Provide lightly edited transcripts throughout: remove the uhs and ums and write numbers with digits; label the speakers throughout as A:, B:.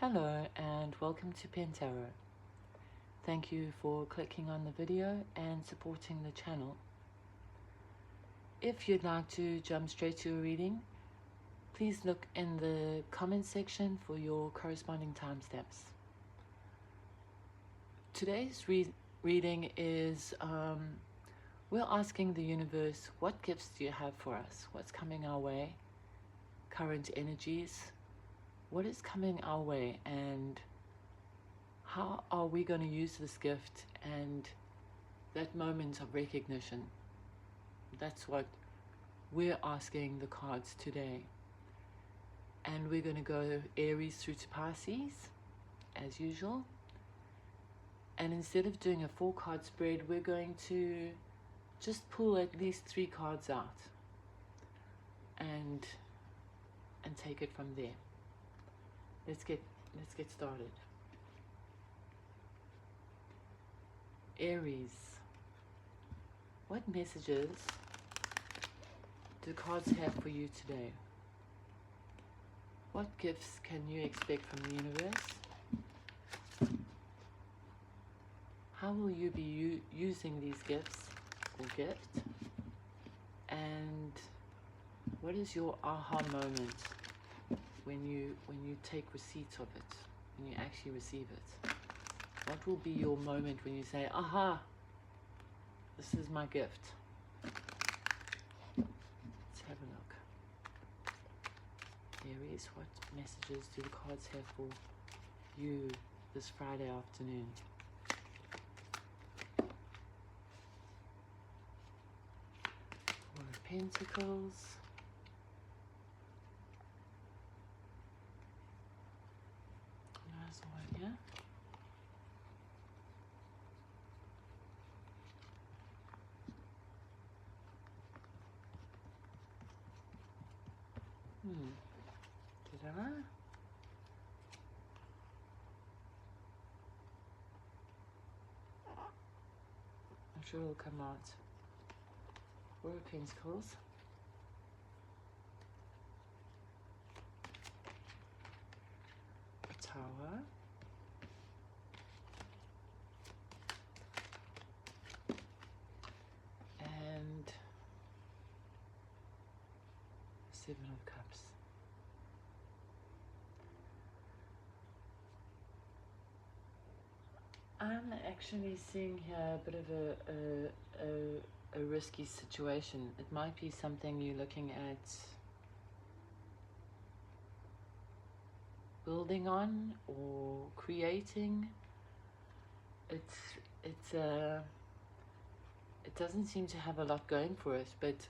A: Hello and welcome to Pen Tarot. Thank you for clicking on the video and supporting the channel. If you'd like to jump straight to a reading, please look in the comment section for your corresponding timestamps. Today's reading is, we're asking the universe, what gifts do you have for us? What's coming our way? Current energies? What is coming our way, and how are we going to use this gift and that moment of recognition? That's what we're asking the cards today. And we're going to go Aries through to Pisces, as usual. And instead of doing a 4-card spread, we're going to just pull at least 3 cards out and take it from there. Let's get started. Aries, what messages do cards have for you today? What gifts can you expect from the universe? How will you be using these gifts or gift? And what is your aha moment when you take receipt of it, when you actually receive it? What will be your moment when you say, aha, this is my gift? Let's have a look. Aries, what messages do the cards have for you this Friday afternoon? Four of Pentacles. Nice one, yeah? Did I? I'm sure it'll come out. Four of Pentacles. A Tower. And 7 of Cups. I'm actually seeing here a bit of a risky situation. It might be something you're looking at building on or creating. It doesn't seem to have a lot going for it, but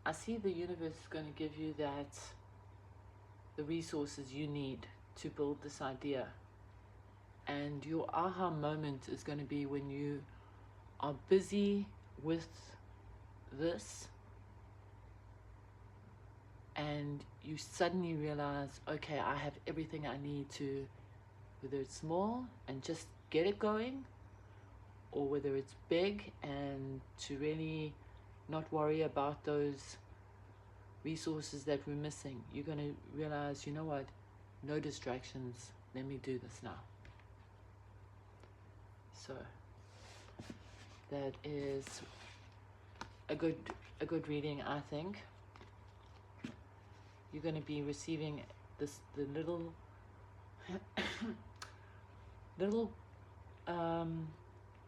A: I see the universe is going to give you the resources you need to build this idea. And your aha moment is going to be when you are busy with this and you suddenly realize, okay, I have everything I need to, whether it's small and just get it going, or whether it's big and to really not worry about those resources that we're missing. You're going to realize, you know what, no distractions, let me do this now. So that is a good reading, I think. You're going to be receiving the little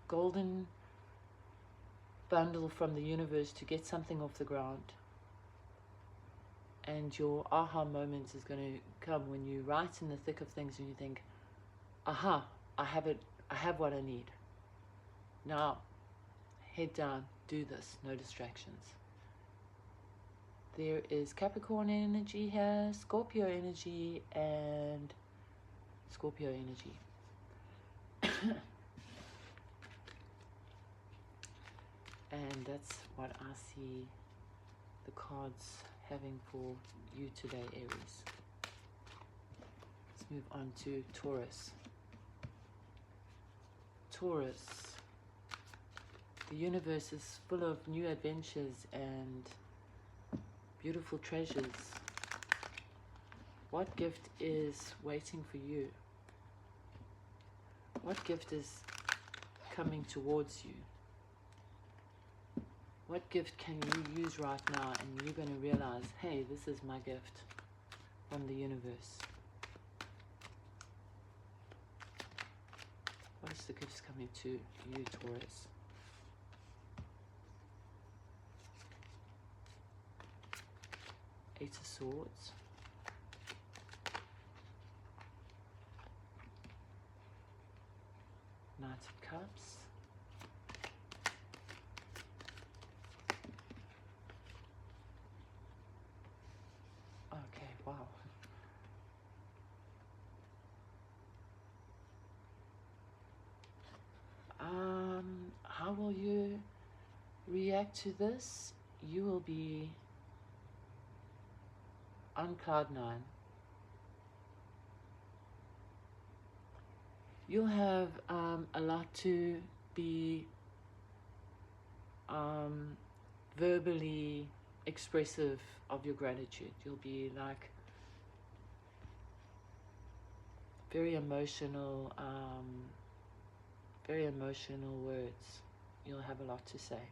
A: golden bundle from the universe to get something off the ground. And your aha moment is going to come when you're right in the thick of things and you think, aha, I have it. I have what I need. Now, head down, do this, no distractions. There is Capricorn energy here, Scorpio energy, and Scorpio energy. And that's what I see the cards having for you today, Aries. Let's move on to Taurus. Taurus, the universe is full of new adventures and beautiful treasures. What gift is waiting for you? What gift is coming towards you? What gift can you use right now and you're going to realize, hey, this is my gift from the universe? What is the gifts coming to you, Taurus? Eight of Swords. Knight of Cups. Okay, wow. How will you react to this? You will be on cloud 9. You'll have a lot to be verbally expressive of your gratitude. You'll be like very emotional words. You'll have a lot to say.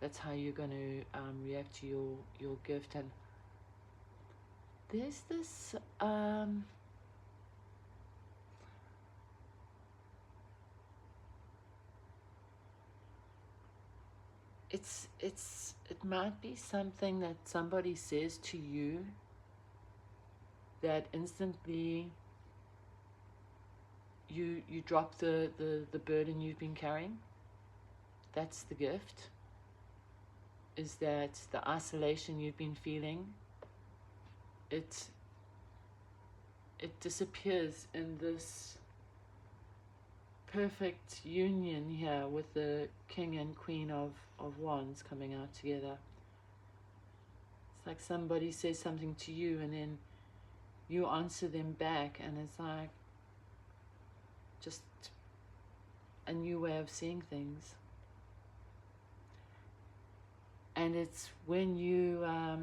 A: That's how you're going to react to your gift. And there's this it might be something that somebody says to you that instantly you drop the burden you've been carrying. That's the gift. Is that the isolation you've been feeling, it disappears in this perfect union here with the King and Queen of Wands coming out together. It's like somebody says something to you and then you answer them back, and it's like just a new way of seeing things. And it's when you are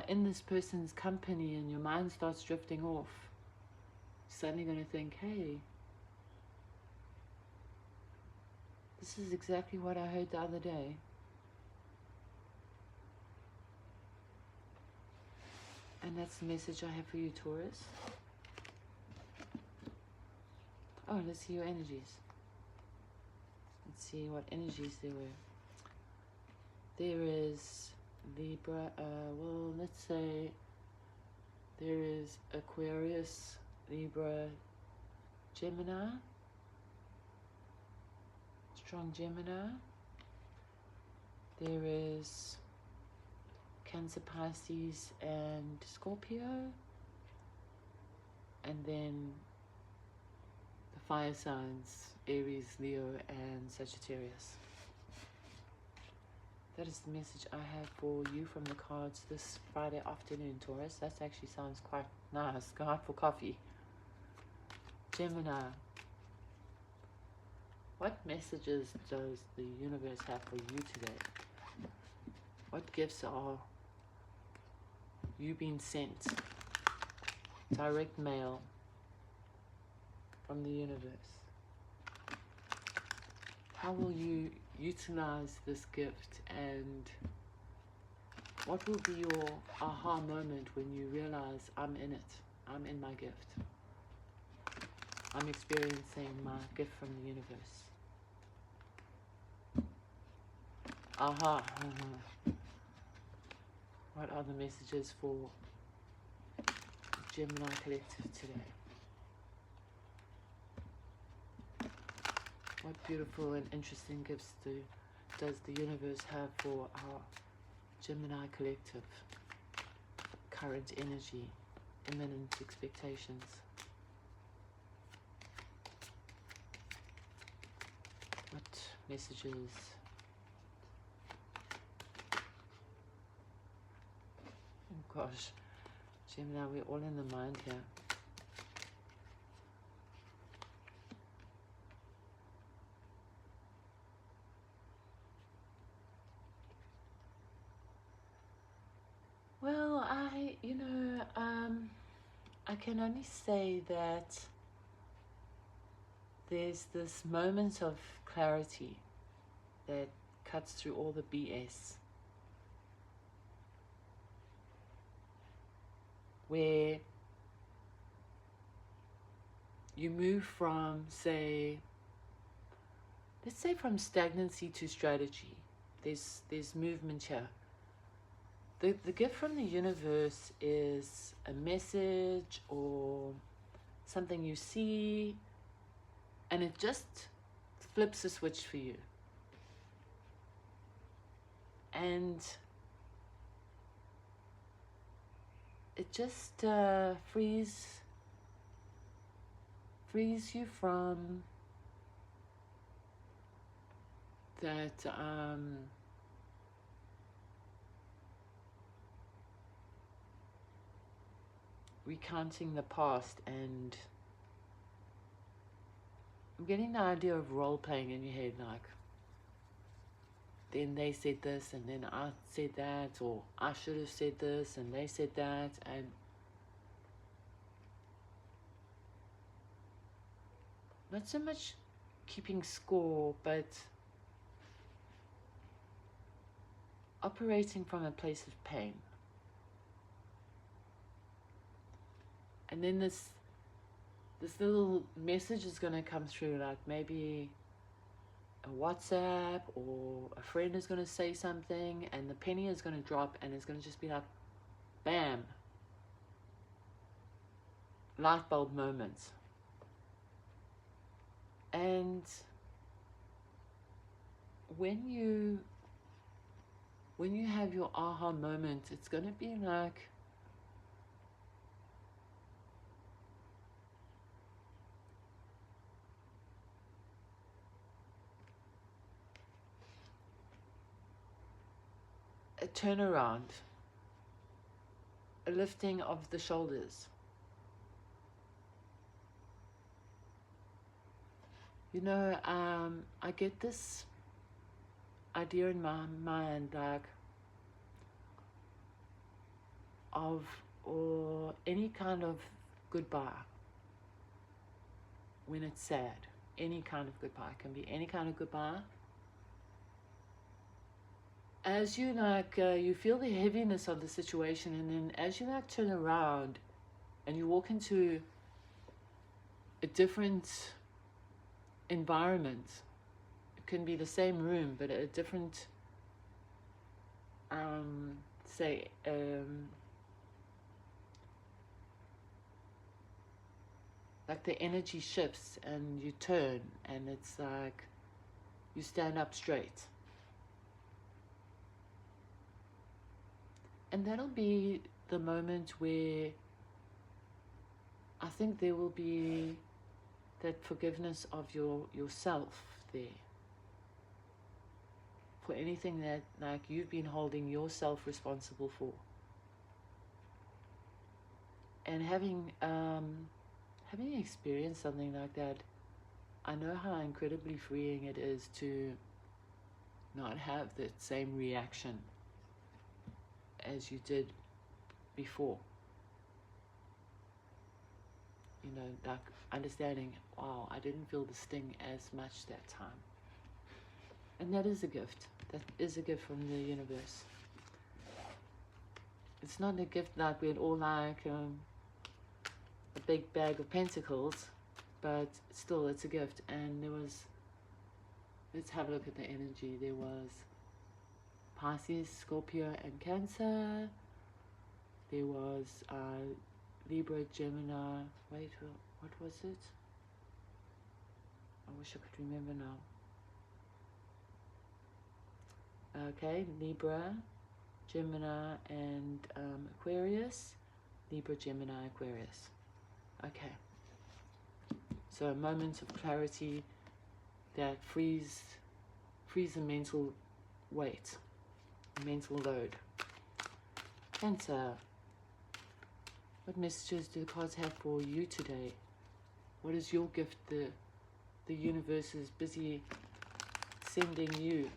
A: in this person's company and your mind starts drifting off, you're suddenly going to think, hey, this is exactly what I heard the other day. And that's the message I have for you, Taurus. Oh, let's see your energies. Let's see what energies there were. There is Libra, well, let's say there is Aquarius, Libra, Gemini, strong Gemini. There is Cancer, Pisces, and Scorpio. And then the fire signs, Aries, Leo, and Sagittarius. That is the message I have for you from the cards this Friday afternoon, Taurus. That actually sounds quite nice. Go out for coffee. Gemini. What messages does the universe have for you today? What gifts are you being sent? Direct mail from the universe. How will you utilize this gift, and what will be your aha moment when you realize I'm in it, I'm in my gift, I'm experiencing my gift from the universe? Aha. What are the messages for Gemini Collective today? What beautiful and interesting gifts does the universe have for our Gemini Collective? Current energy, imminent expectations. What messages? Oh gosh, Gemini, we're all in the mind here. you know, I can only say that there's this moment of clarity that cuts through all the BS, where you move from, say, let's say from stagnancy to strategy. There's movement here. The gift from the universe is a message or something you see, and it just flips a switch for you. And it just frees you from that recounting the past, and I'm getting the idea of role playing in your head, like then they said this and then I said that, or I should have said this and they said that, and not so much keeping score, but operating from a place of pain. And then this little message is going to come through, like maybe a WhatsApp, or a friend is going to say something, and the penny is going to drop, and it's going to just be like, bam, light bulb moments. And when you have your aha moment, it's going to be like a turnaround, a lifting of the shoulders. You know, I get this idea in my mind, like, of, or any kind of goodbye when it's sad. Any kind of goodbye. It can be any kind of goodbye. As you you feel the heaviness of the situation, and then as you turn around and you walk into a different environment, it can be the same room but a different like the energy shifts, and you turn, and it's like you stand up straight. And that'll be the moment where I think there will be that forgiveness of yourself there. For anything that you've been holding yourself responsible for. And having experienced something like that, I know how incredibly freeing it is to not have that same reaction as you did before. You know, like understanding, wow, I didn't feel the sting as much that time. And that is a gift. That is a gift from the universe. It's not a gift like we'd all like a big bag of pentacles, but still it's a gift. And there was, let's have a look at the energy. There was Pisces, Scorpio and Cancer. There was Libra, Gemini. Wait, what was it? I wish I could remember now. Okay, Libra, Gemini and Aquarius. Libra, Gemini, Aquarius. Okay. So a moment of clarity that frees the mental weight, mental load. Cancer. What messages do the cards have for you today? What is your gift the universe is busy sending you?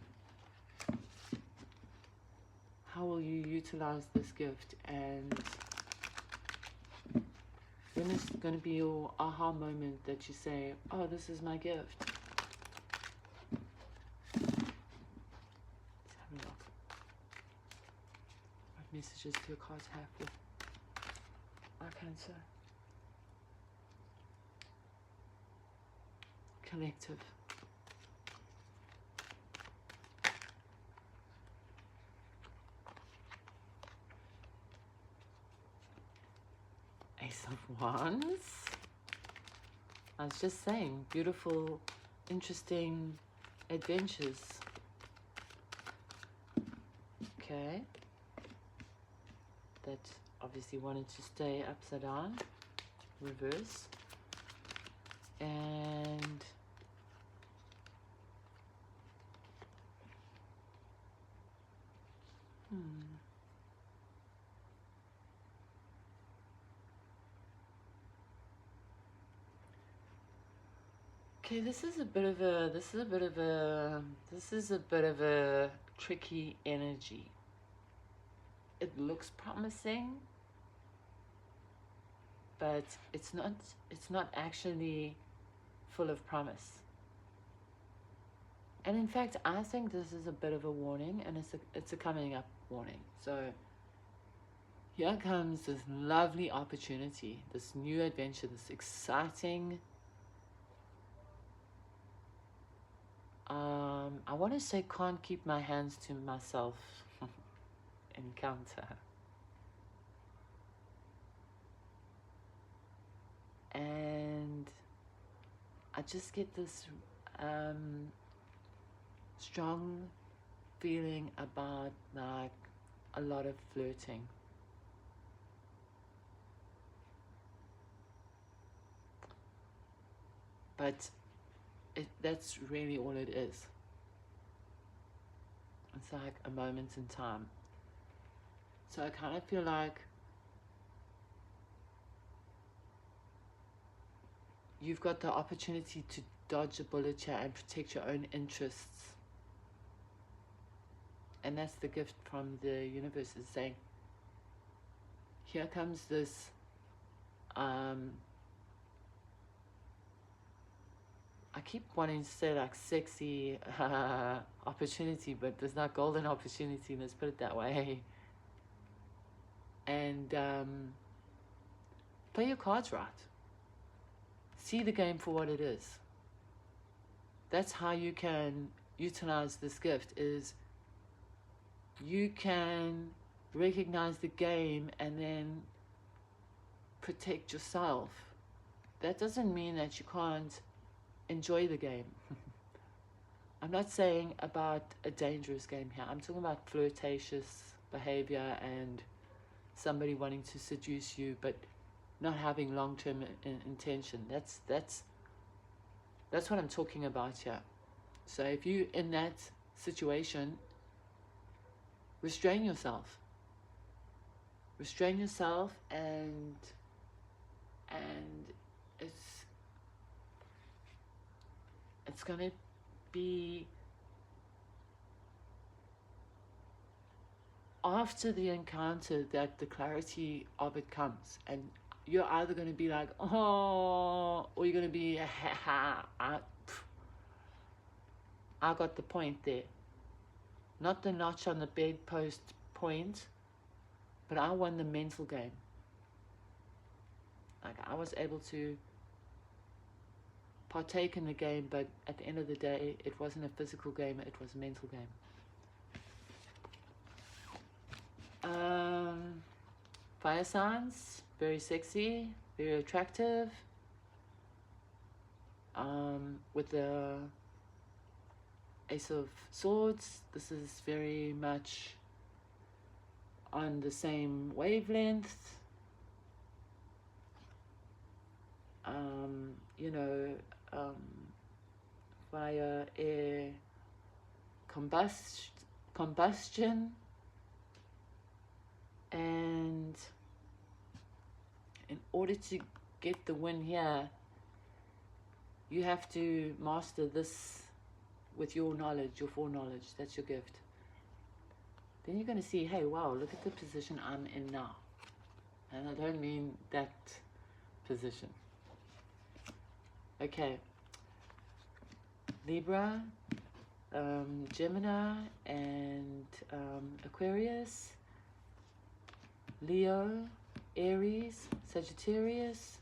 A: How will you utilize this gift, and When is going to be your aha moment that you say, oh, this is my gift? Let's have a look. What messages do your cards have for our Cancer? Collective. Ace of Wands. I was just saying, beautiful, interesting adventures. Okay. That obviously wanted to stay upside down, reverse. And okay, this is a bit of a tricky energy. It looks promising, but it's not actually full of promise. And in fact, I think this is a bit of a warning, and it's a coming up warning. So here comes this lovely opportunity, this new adventure, this exciting, I want to say can't keep my hands to myself encounter. And I just get this strong feeling about like a lot of flirting. But that's really all it is. It's like a moment in time. So I kind of feel like you've got the opportunity to dodge a bullet here and protect your own interests. And that's the gift from the universe, is saying, here comes this I keep wanting to say like sexy opportunity, but there's not golden opportunity, let's put it that way. And play your cards right. See the game for what it is. That's how you can utilize this gift, is you can recognize the game and then protect yourself. That doesn't mean that you can't enjoy the game. I'm not saying about a dangerous game here. I'm talking about flirtatious behavior and somebody wanting to seduce you but not having long-term intention. That's what I'm talking about here. So if you in that situation, restrain yourself. Restrain yourself, and it's going to be after the encounter that the clarity of it comes, and you're either going to be like, oh, or you're going to be, I got the point there. Not the notch on the bedpost point, but I won the mental game. Like, I was able to partake in the game, but at the end of the day, it wasn't a physical game, it was a mental game. Fire signs, very sexy, very attractive. With the Ace of Swords, this is very much on the same wavelength. Fire, air, combustion, and in order to get the win here, you have to master this with your knowledge, your foreknowledge. That's your gift. Then you're going to see, hey, wow, look at the position I'm in now. And I don't mean that position. Okay. Libra, Gemini, and Aquarius, Leo, Aries, Sagittarius,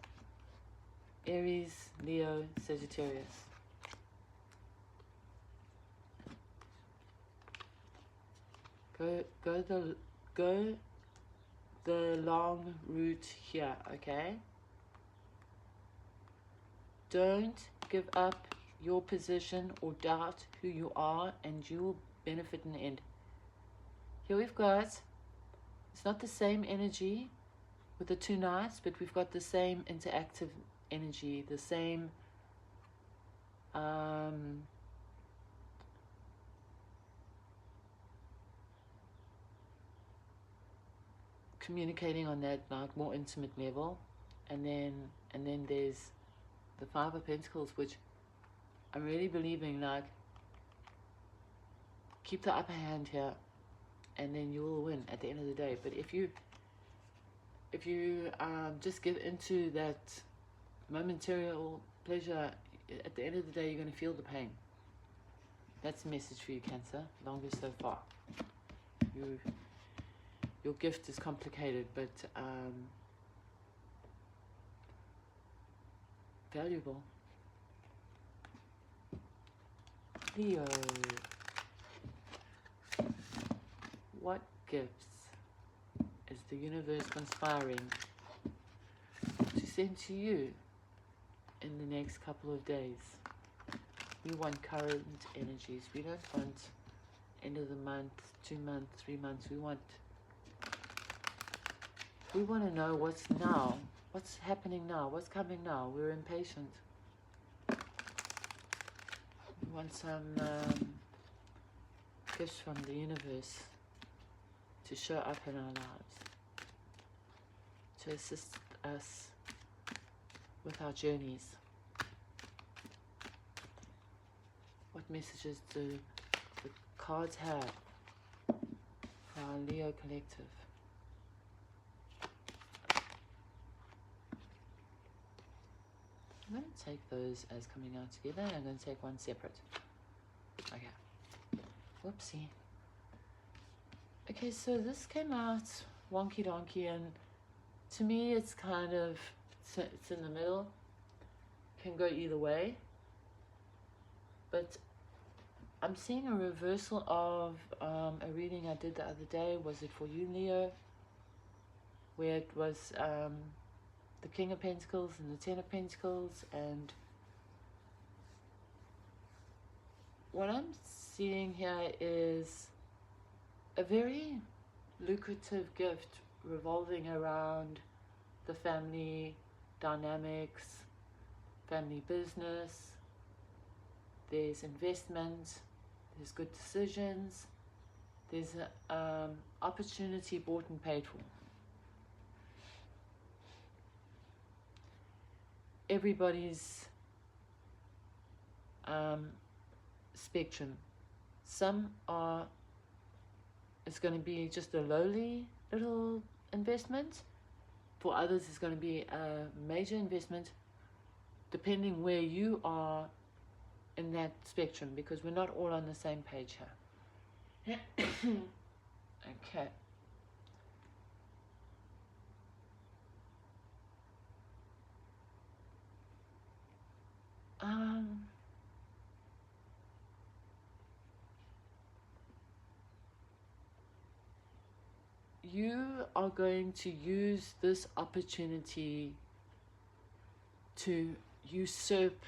A: Aries, Leo, Sagittarius. Go the long route here, okay? Don't give up your position or doubt who you are, and you will benefit in the end. Here we've got, it's not the same energy with the two knights, but we've got the same interactive energy, the same communicating on that like more intimate level. And then there's the Five of Pentacles, which I'm really believing like keep the upper hand here, and then you will win at the end of the day. But if you just give into that momentary pleasure, at the end of the day you're going to feel the pain. That's the message for you, Cancer. Longer so far. Your gift is complicated, but valuable. Leo. What gifts is the universe conspiring to send to you in the next couple of days? We want current energies. We don't want end of the month, 2 months, 3 months. We want to know what's now, what's happening now, what's coming now. We're impatient. We want some gifts from the universe to show up in our lives, to assist us with our journeys. What messages do the cards have for our Leo collective? I'm going to take those as coming out together, and I'm going to take one separate. Okay. Whoopsie. Okay, so this came out wonky donkey, and to me it's kind of, it's in the middle. Can go either way. But I'm seeing a reversal of a reading I did the other day. Was it for you, Leo? Where it was the King of Pentacles and the Ten of Pentacles, and what I'm seeing here is a very lucrative gift revolving around the family dynamics, family business. There's investment, there's good decisions, there's opportunity bought and paid for. Everybody's spectrum. Some are, it's going to be just a lowly little investment. For others, it's going to be a major investment, depending where you are in that spectrum, because we're not all on the same page here. Okay. You are going to use this opportunity to usurp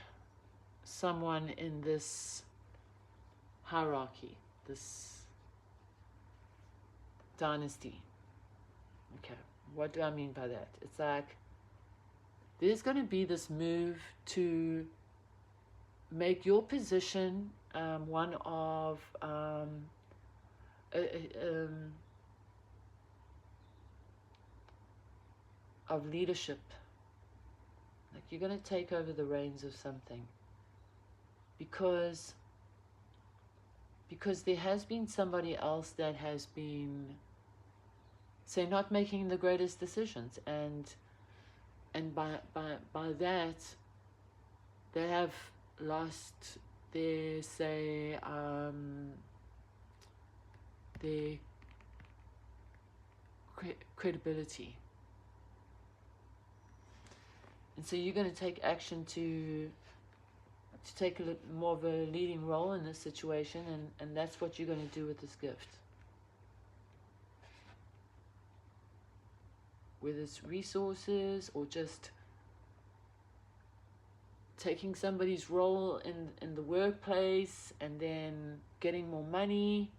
A: someone in this hierarchy, this dynasty. Okay, what do I mean by that? It's like there's going to be this move to make your position one of leadership. Like you're going to take over the reins of something, because there has been somebody else that has been, say, not making the greatest decisions, and and by that they have lost their, say, their credibility. And so you're going to take action to take a little more of a leading role in this situation, and that's what you're going to do with this gift. Whether it's resources or just taking somebody's role in the workplace and then getting more money,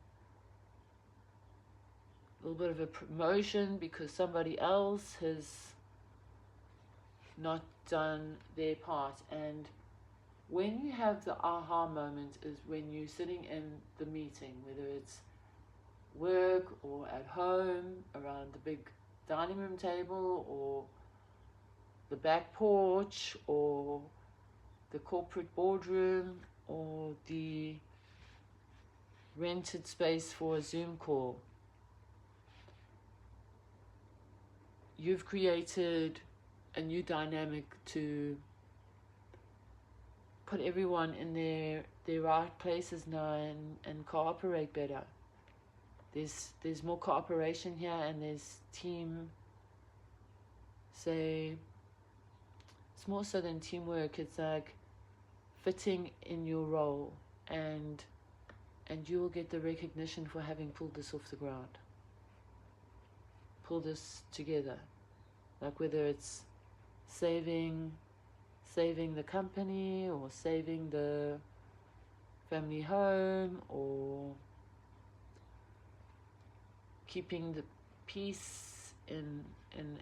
A: a little bit of a promotion because somebody else has not done their part. And when you have the aha moment is when you're sitting in the meeting, whether it's work or at home around the big dining room table or the back porch or the corporate boardroom or the rented space for a Zoom call. You've created a new dynamic to put everyone in their right places now and cooperate better. There's more cooperation here, and there's team, say, it's more so than teamwork. It's like fitting in your role, and you will get the recognition for having pulled this off the ground, pull this together. Like whether it's saving the company or saving the family home or keeping the peace in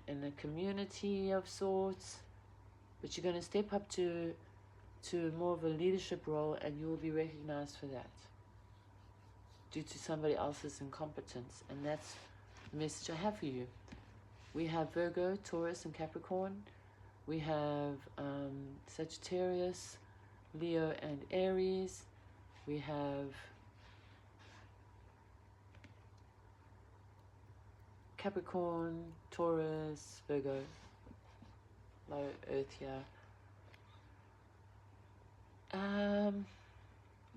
A: a community of sorts. But you're going to step up to more of a leadership role, and you will be recognized for that due to somebody else's incompetence. And that's the message I have for you. We have Virgo, Taurus, and Capricorn. We have Sagittarius, Leo, and Aries. We have Capricorn, Taurus, Virgo, low Earth here.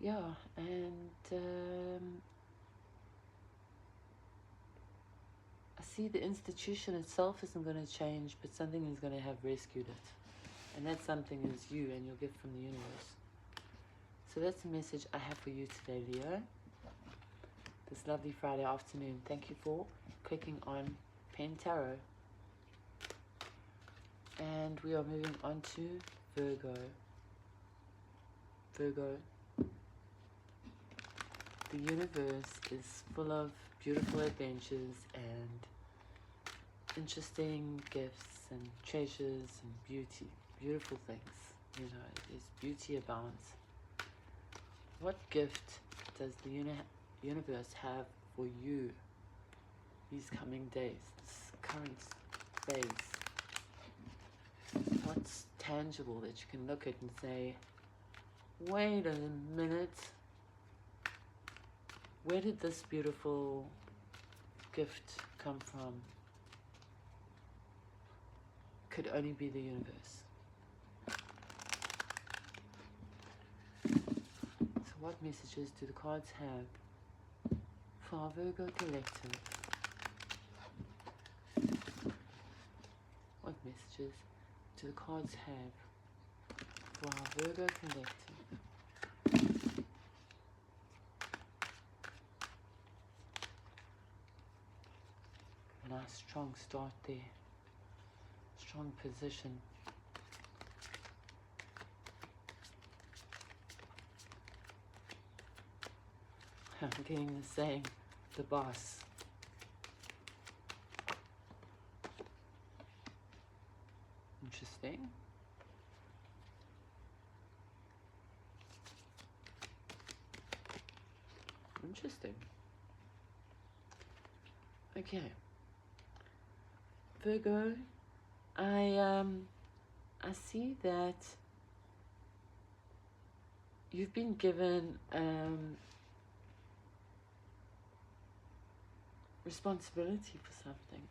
A: Yeah, and I see the institution itself isn't going to change, but something is going to have rescued it. And that something is you and your gift from the universe. So that's the message I have for you today, Leo. This lovely Friday afternoon. Thank you for clicking on Pen Tarot. And we are moving on to Virgo. Virgo. The universe is full of beautiful adventures and interesting gifts and treasures and beauty, beautiful things. You know, there's beauty abounds. What gift does the universe have for you these coming days, this current phase? What's tangible that you can look at and say, wait a minute, where did this beautiful gift come from? Could only be the universe. So what messages do the cards have for our Virgo collective? What messages do the cards have for our Virgo collective? Nice strong start there. Strong position. I'm getting the saying, the boss. Interesting. Interesting. Okay. Virgo, I see that you've been given responsibility for something.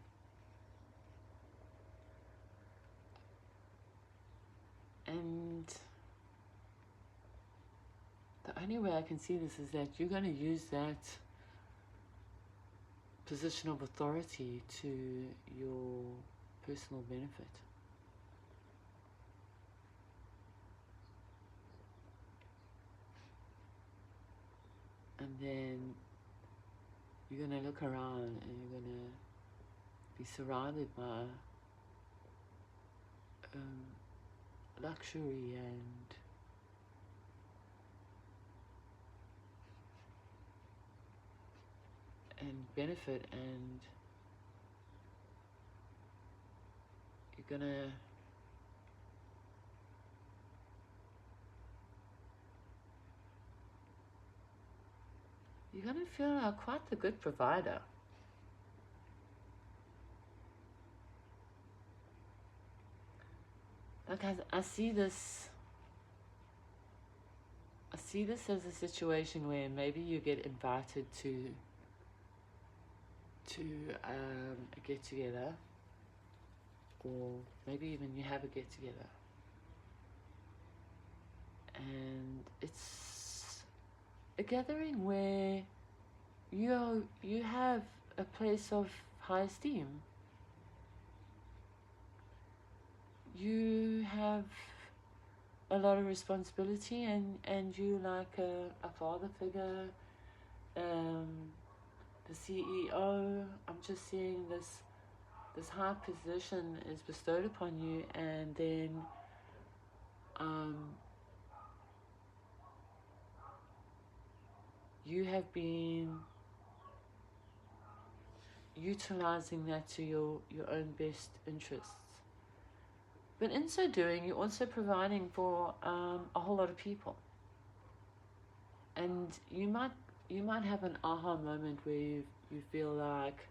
A: And the only way I can see this is that you're going to use that position of authority to your personal benefit. And then you're going to look around and you're going to be surrounded by luxury and benefit, and you're gonna feel like quite a good provider. Like I see this as a situation where maybe you get invited to a get-together, or maybe even you have a get-together, and it's a gathering where you have a place of high esteem. You have a lot of responsibility, and you like a father figure, the CEO. I'm just seeing this high position is bestowed upon you, and then you have been utilizing that to your own best interests. But in so doing, you're also providing for a whole lot of people. And you might have an aha moment where you feel like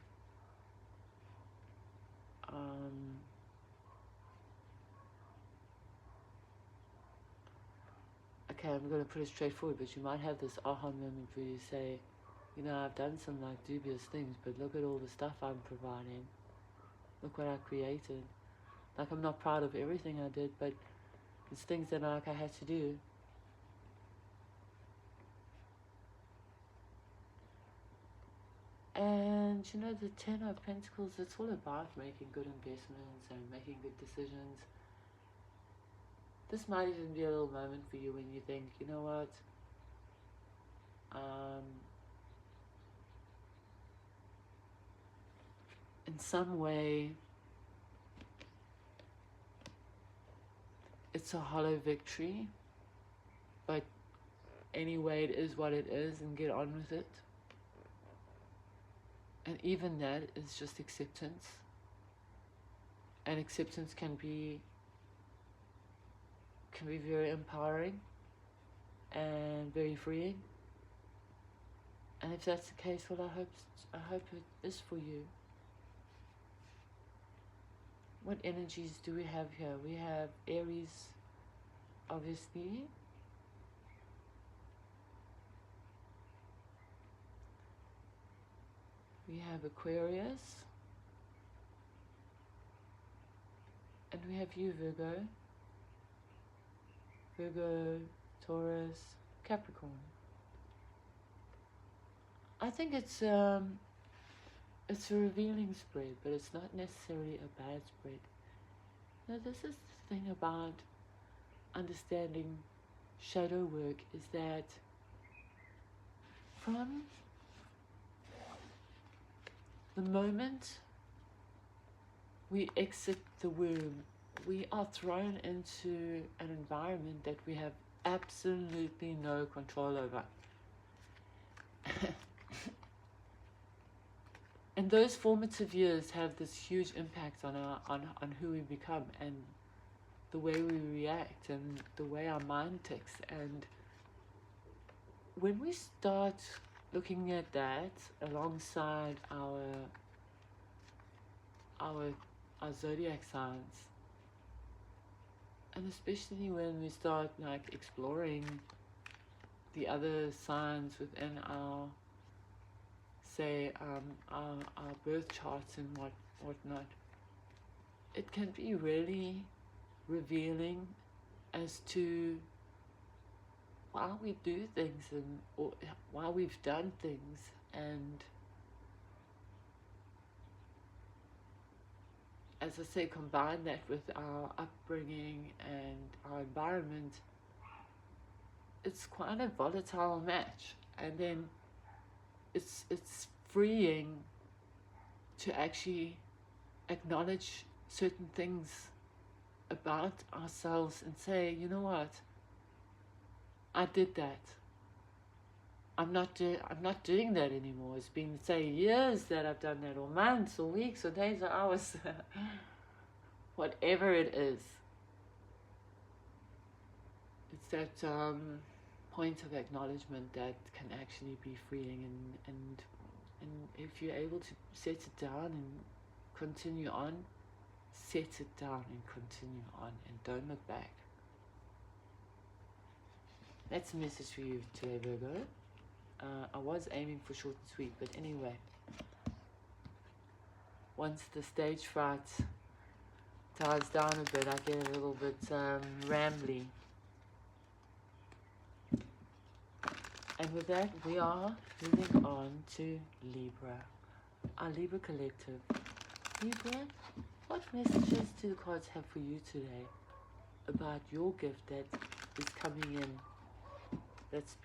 A: okay, I'm going to put it straightforward, but you might have this aha moment where you say, you know, I've done some like dubious things, but look at all the stuff I'm providing. Look what I created. Like, I'm not proud of everything I did, but it's things that like I had to do. And you know, the Ten of Pentacles, it's all about making good investments and making good decisions. This might even be a little moment for you when you think, you know what, in some way, it's a hollow victory, but anyway, it is what it is, and get on with it. And even that is just acceptance. And acceptance can be very empowering and very freeing. And if that's the case, well, I hope it is for you. What energies do we have here? We have Aries, obviously. We have Aquarius. And we have you, Virgo. Virgo, Taurus, Capricorn. I think it's a revealing spread, but it's not necessarily a bad spread. Now, this is the thing about understanding shadow work, is that from the moment we exit the womb, we are thrown into an environment that we have absolutely no control over. And those formative years have this huge impact on who we become, and the way we react, and the way our mind ticks. And when we start looking at that alongside our zodiac signs, and especially when we start like exploring the other signs within our, say, our birth charts and whatnot, it can be really revealing as to why we do things or why we've done things, and as I say, combine that with our upbringing and our environment, it's quite a volatile match. And then it's freeing to actually acknowledge certain things about ourselves and say, you know what, I did that. I'm not doing that anymore. It's been, say, years that I've done that, or months, or weeks, or days, or hours, whatever it is. It's that point of acknowledgement that can actually be freeing, and if you're able to set it down and continue on, set it down and continue on, and don't look back. That's a message for you today, Virgo. I was aiming for short and sweet, but anyway, once the stage fright dies down a bit, I get a little bit rambly. And with that, we are moving on to Libra, our Libra collective. Libra, what messages do the cards have for you today about your gift that is coming in, that's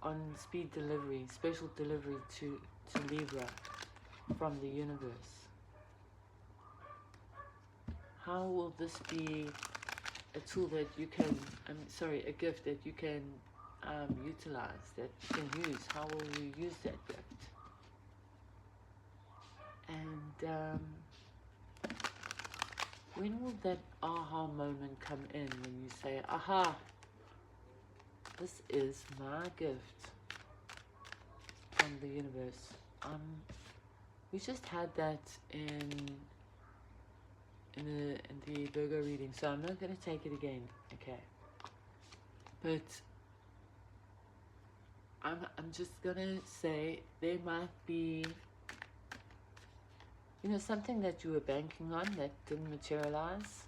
A: on speed delivery, special delivery to Libra from the universe? How will this be a tool that you can, a gift that you can utilize, that you can use? How will you use that gift? And when will that aha moment come in, when you say, aha, this is my gift from the universe? We just had that in the Virgo reading, so I'm not going to take it again, okay? But I'm just going to say there might be, something that you were banking on that didn't materialize.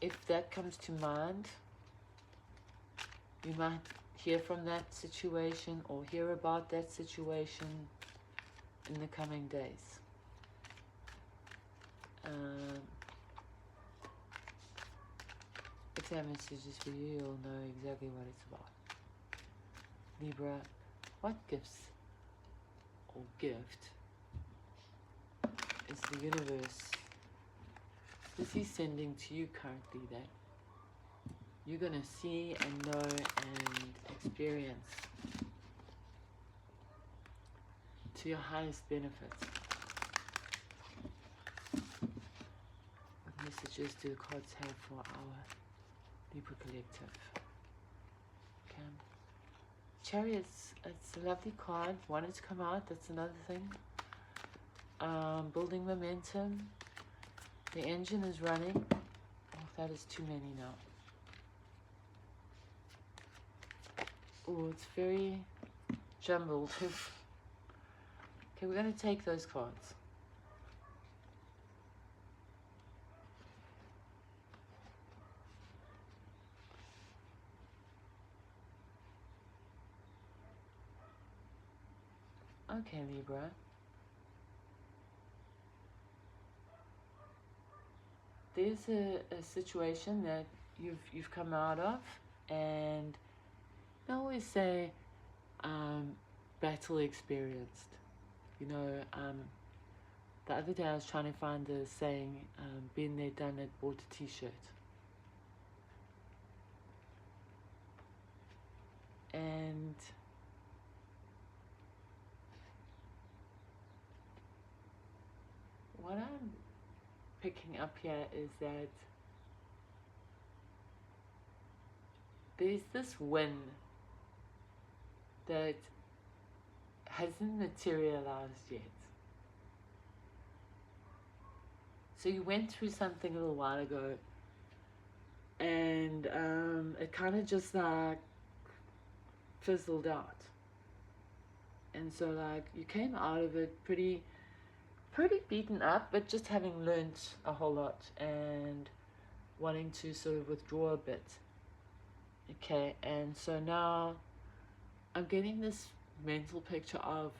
A: If that comes to mind, you might hear from that situation or hear about that situation in the coming days. If that message is for you, you'll know exactly what it's about. Libra, what gifts or gift is the universe busy sending to you currently that you're going to see and know and experience to your highest benefit? What messages do the cards have for our Libra collective? Okay. Chariots, it's a lovely card. Wanted to come out, that's another thing. Building momentum. The engine is running. Oh, that is too many now. Oh, it's very jumbled. Okay, we're going to take those cards. Okay, Libra. There's a situation that you've come out of, and I always say battle experienced. The other day I was trying to find the saying, been there, done it, bought a t-shirt. And what I'm picking up here is that there's this win that hasn't materialized yet. So you went through something a little while ago, and it kind of just like fizzled out. And so like you came out of it pretty beaten up, but just having learnt a whole lot. And wanting to sort of withdraw a bit. Okay, and so now I'm getting this mental picture of,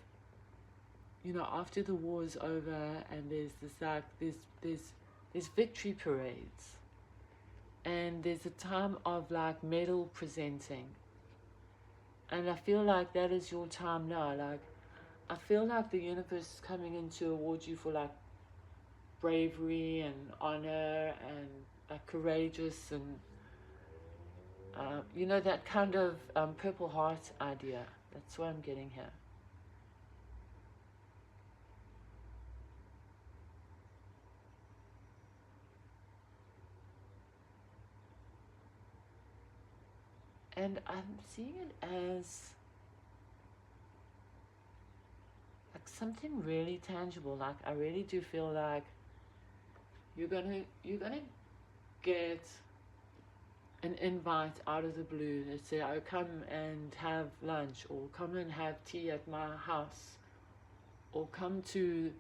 A: you know, after the war is over and there's this like there's victory parades, and there's a time of like medal presenting, and I feel like that is your time now. Like I feel like the universe is coming in to award you for like bravery and honor and like courageous and you know, that kind of Purple Heart idea. That's what I'm getting here. And I'm seeing it as like something really tangible. Like I really do feel like you're gonna get an invite out of the blue. They say, oh, come and have lunch, or come and have tea at my house, or come to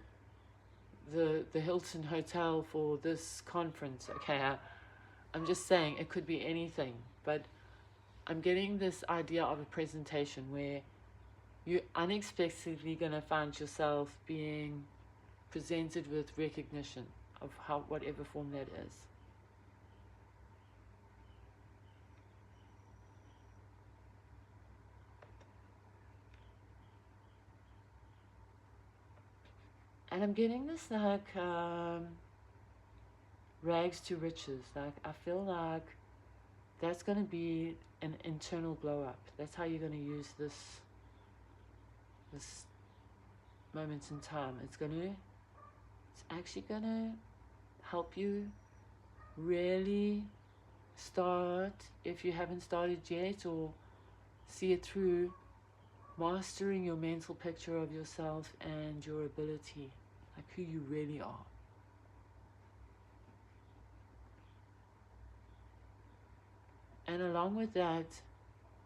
A: the Hilton Hotel for this conference. Okay, I'm just saying it could be anything, but I'm getting this idea of a presentation where you're unexpectedly going to find yourself being presented with recognition of whatever form that is. And I'm getting this like rags to riches. Like I feel like that's going to be an internal blow up. That's how you're going to use this moment in time. It's actually going to help you really start, if you haven't started yet, or see it through, mastering your mental picture of yourself and your ability, like who you really are. And along with that,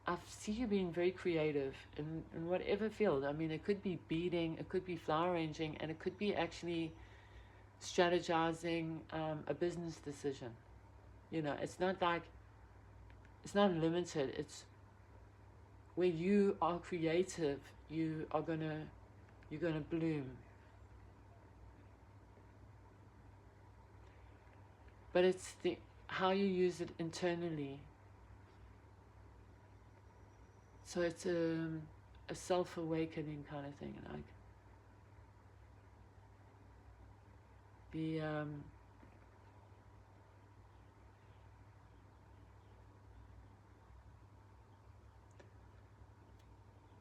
A: I see you being very creative in whatever field. I mean, it could be beading, it could be flower arranging, and it could be actually strategizing a business decision. You know, it's not limited. It's where you are creative, you're gonna bloom. But it's how you use it internally. So it's a self-awakening kind of thing, like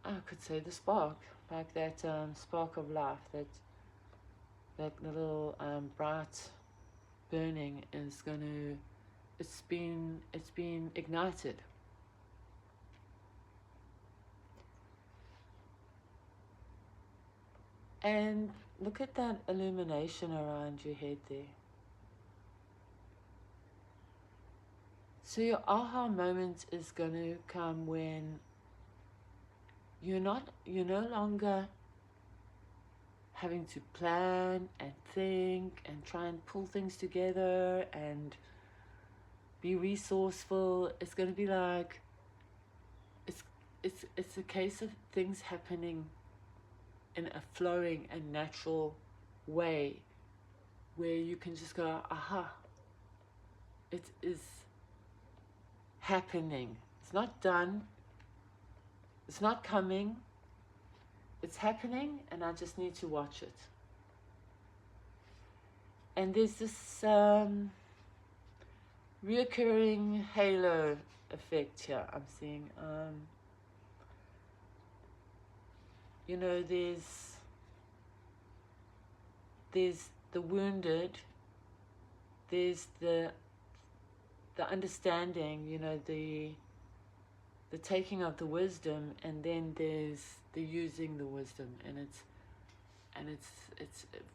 A: I could say the spark, like that spark of life, that little bright burning is it's been ignited. And look at that illumination around your head there. So your aha moment is going to come when you're no longer having to plan and think and try and pull things together and be resourceful. It's going to be like it's a case of things happening in a flowing and natural way, where you can just go, aha, it is happening. It's not done. It's not coming. It's happening, and I just need to watch it. And there's this reoccurring halo effect here I'm seeing. You know, there's the wounded, there's the understanding, you know, the taking of the wisdom, and then there's the using the wisdom, and it's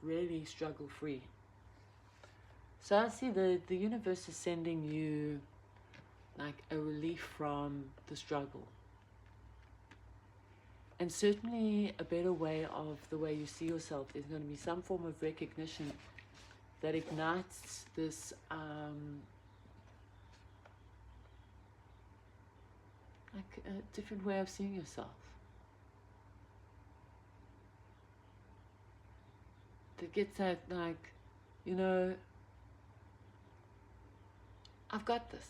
A: really struggle free. So I see the universe is sending you like a relief from the struggle. And certainly a better way of the way you see yourself. There's going to be some form of recognition that ignites this like a different way of seeing yourself. That gets that, like, you know, I've got this.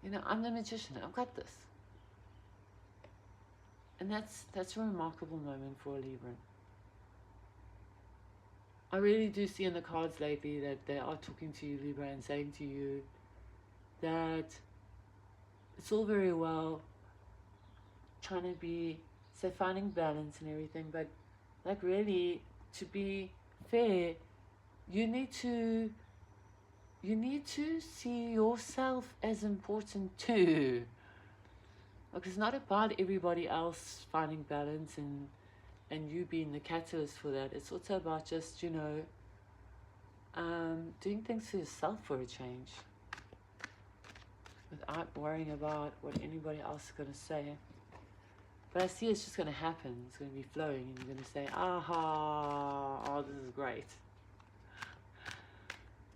A: You know, I'm the magician. I've got this. And that's a remarkable moment for a Libra. I really do see in the cards lately that they are talking to you, Libra, and saying to you that it's all very well trying to be, say, finding balance and everything, but like really, to be fair, you need to see yourself as important too. Like, it's not about everybody else finding balance and you being the catalyst for that. It's also about just, you know, doing things for yourself for a change, without worrying about what anybody else is going to say. But I see it's just going to happen. It's going to be flowing, and you're going to say, aha, oh, this is great.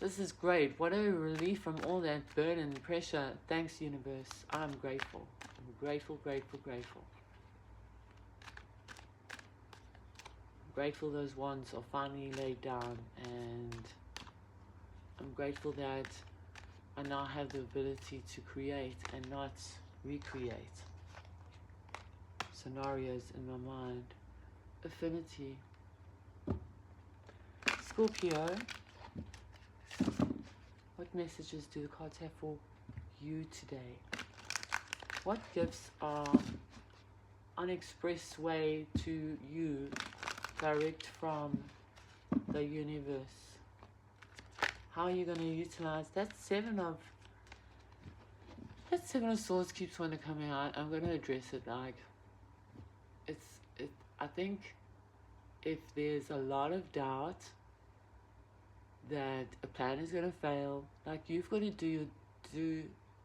A: This is great. What a relief from all that burden and pressure. Thanks, universe. I'm grateful. I'm grateful, grateful, grateful. I'm grateful those wands are finally laid down, and I'm grateful that I now have the ability to create and not recreate scenarios in my mind. Affinity. Scorpio. What messages do the cards have for you today? What gifts are unexpressed way to you, direct from the universe? How are you going to utilize that Seven of Swords keeps on coming out. I'm going to address it. Like, I think if there's a lot of doubt that a plan is going to fail, like, you've got to do your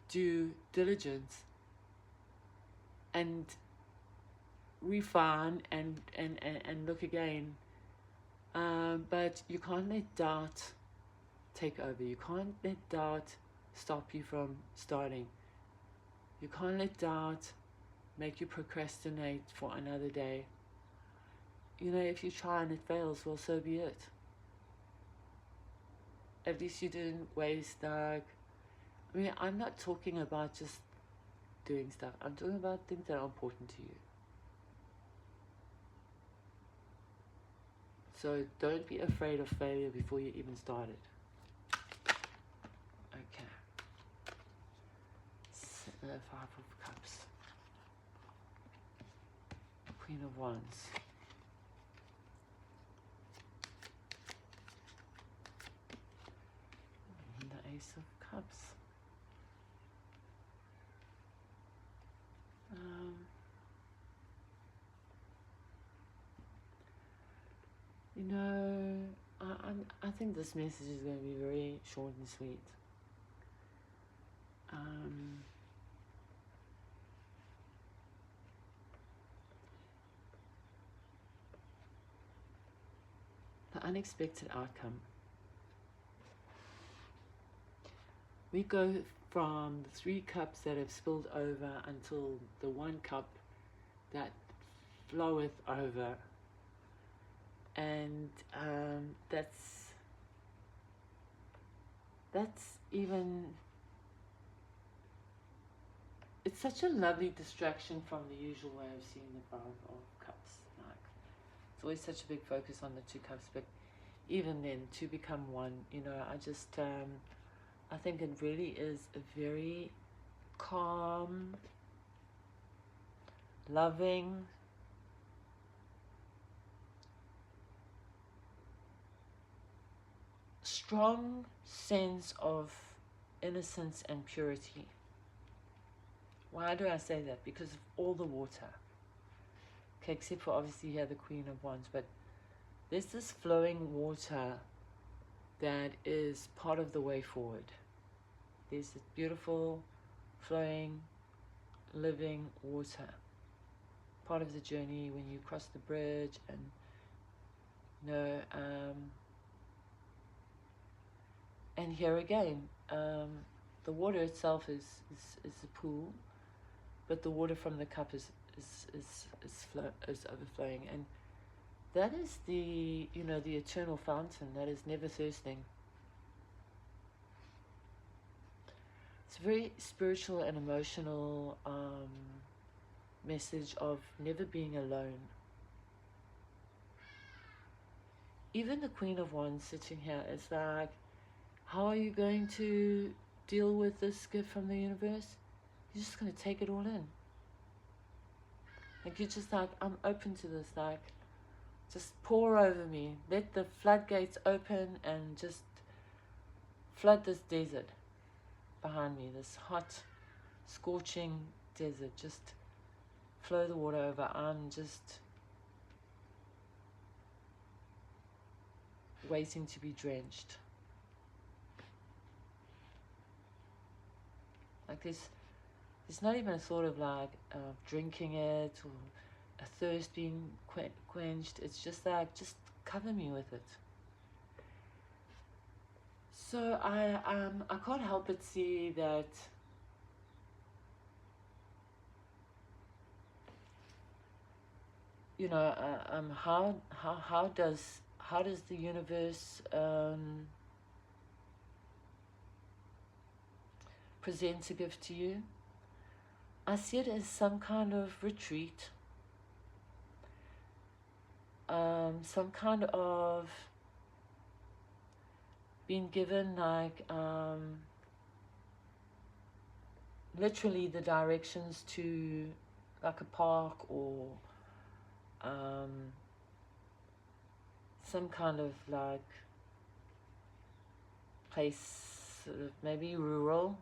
A: due diligence and refine and look again. But you can't let doubt take over. You can't let doubt stop you from starting. You can't let doubt make you procrastinate for another day. You know, if you try and it fails, well, so be it. At least you didn't waste, like, I mean, I'm not talking about just doing stuff. I'm talking about things that are important to you. So don't be afraid of failure before you even started. Okay. Five of Cups. Queen of Wands. And the Ace of Cups. You know, I think this message is going to be very short and sweet. The unexpected outcome. We go from the 3 cups that have spilled over until the 1 cup that floweth over. And that's even, it's such a lovely distraction from the usual way of seeing the 5 of Cups. Like, it's always such a big focus on the 2 cups, but even then, to become 1, you know, I think it really is a very calm, loving, strong sense of innocence and purity. Why do I say that? Because of all the water. Okay, except for obviously here the Queen of Wands, but there's this flowing water that is part of the way forward. There's this beautiful, flowing, living water. Part of the journey when you cross the bridge, and you know, and here again, the water itself is a pool, but the water from the cup is overflowing, and that is the, you know, the eternal fountain that is never thirsting. It's a very spiritual and emotional message of never being alone. Even the Queen of Wands sitting here is like, how are you going to deal with this gift from the universe? You're just going to take it all in. Like, you're just like, I'm open to this, like, just pour over me. Let the floodgates open and just flood this desert behind me, this hot, scorching desert. Just flow the water over. I'm just waiting to be drenched. Like, there's not even a thought of like drinking it or a thirst being quenched. It's just like, just cover me with it. So I can't help but see that you know, how does the universe present a gift to you? I see it as some kind of retreat, some kind of being given like literally the directions to like a park or some kind of like place, sort of maybe rural.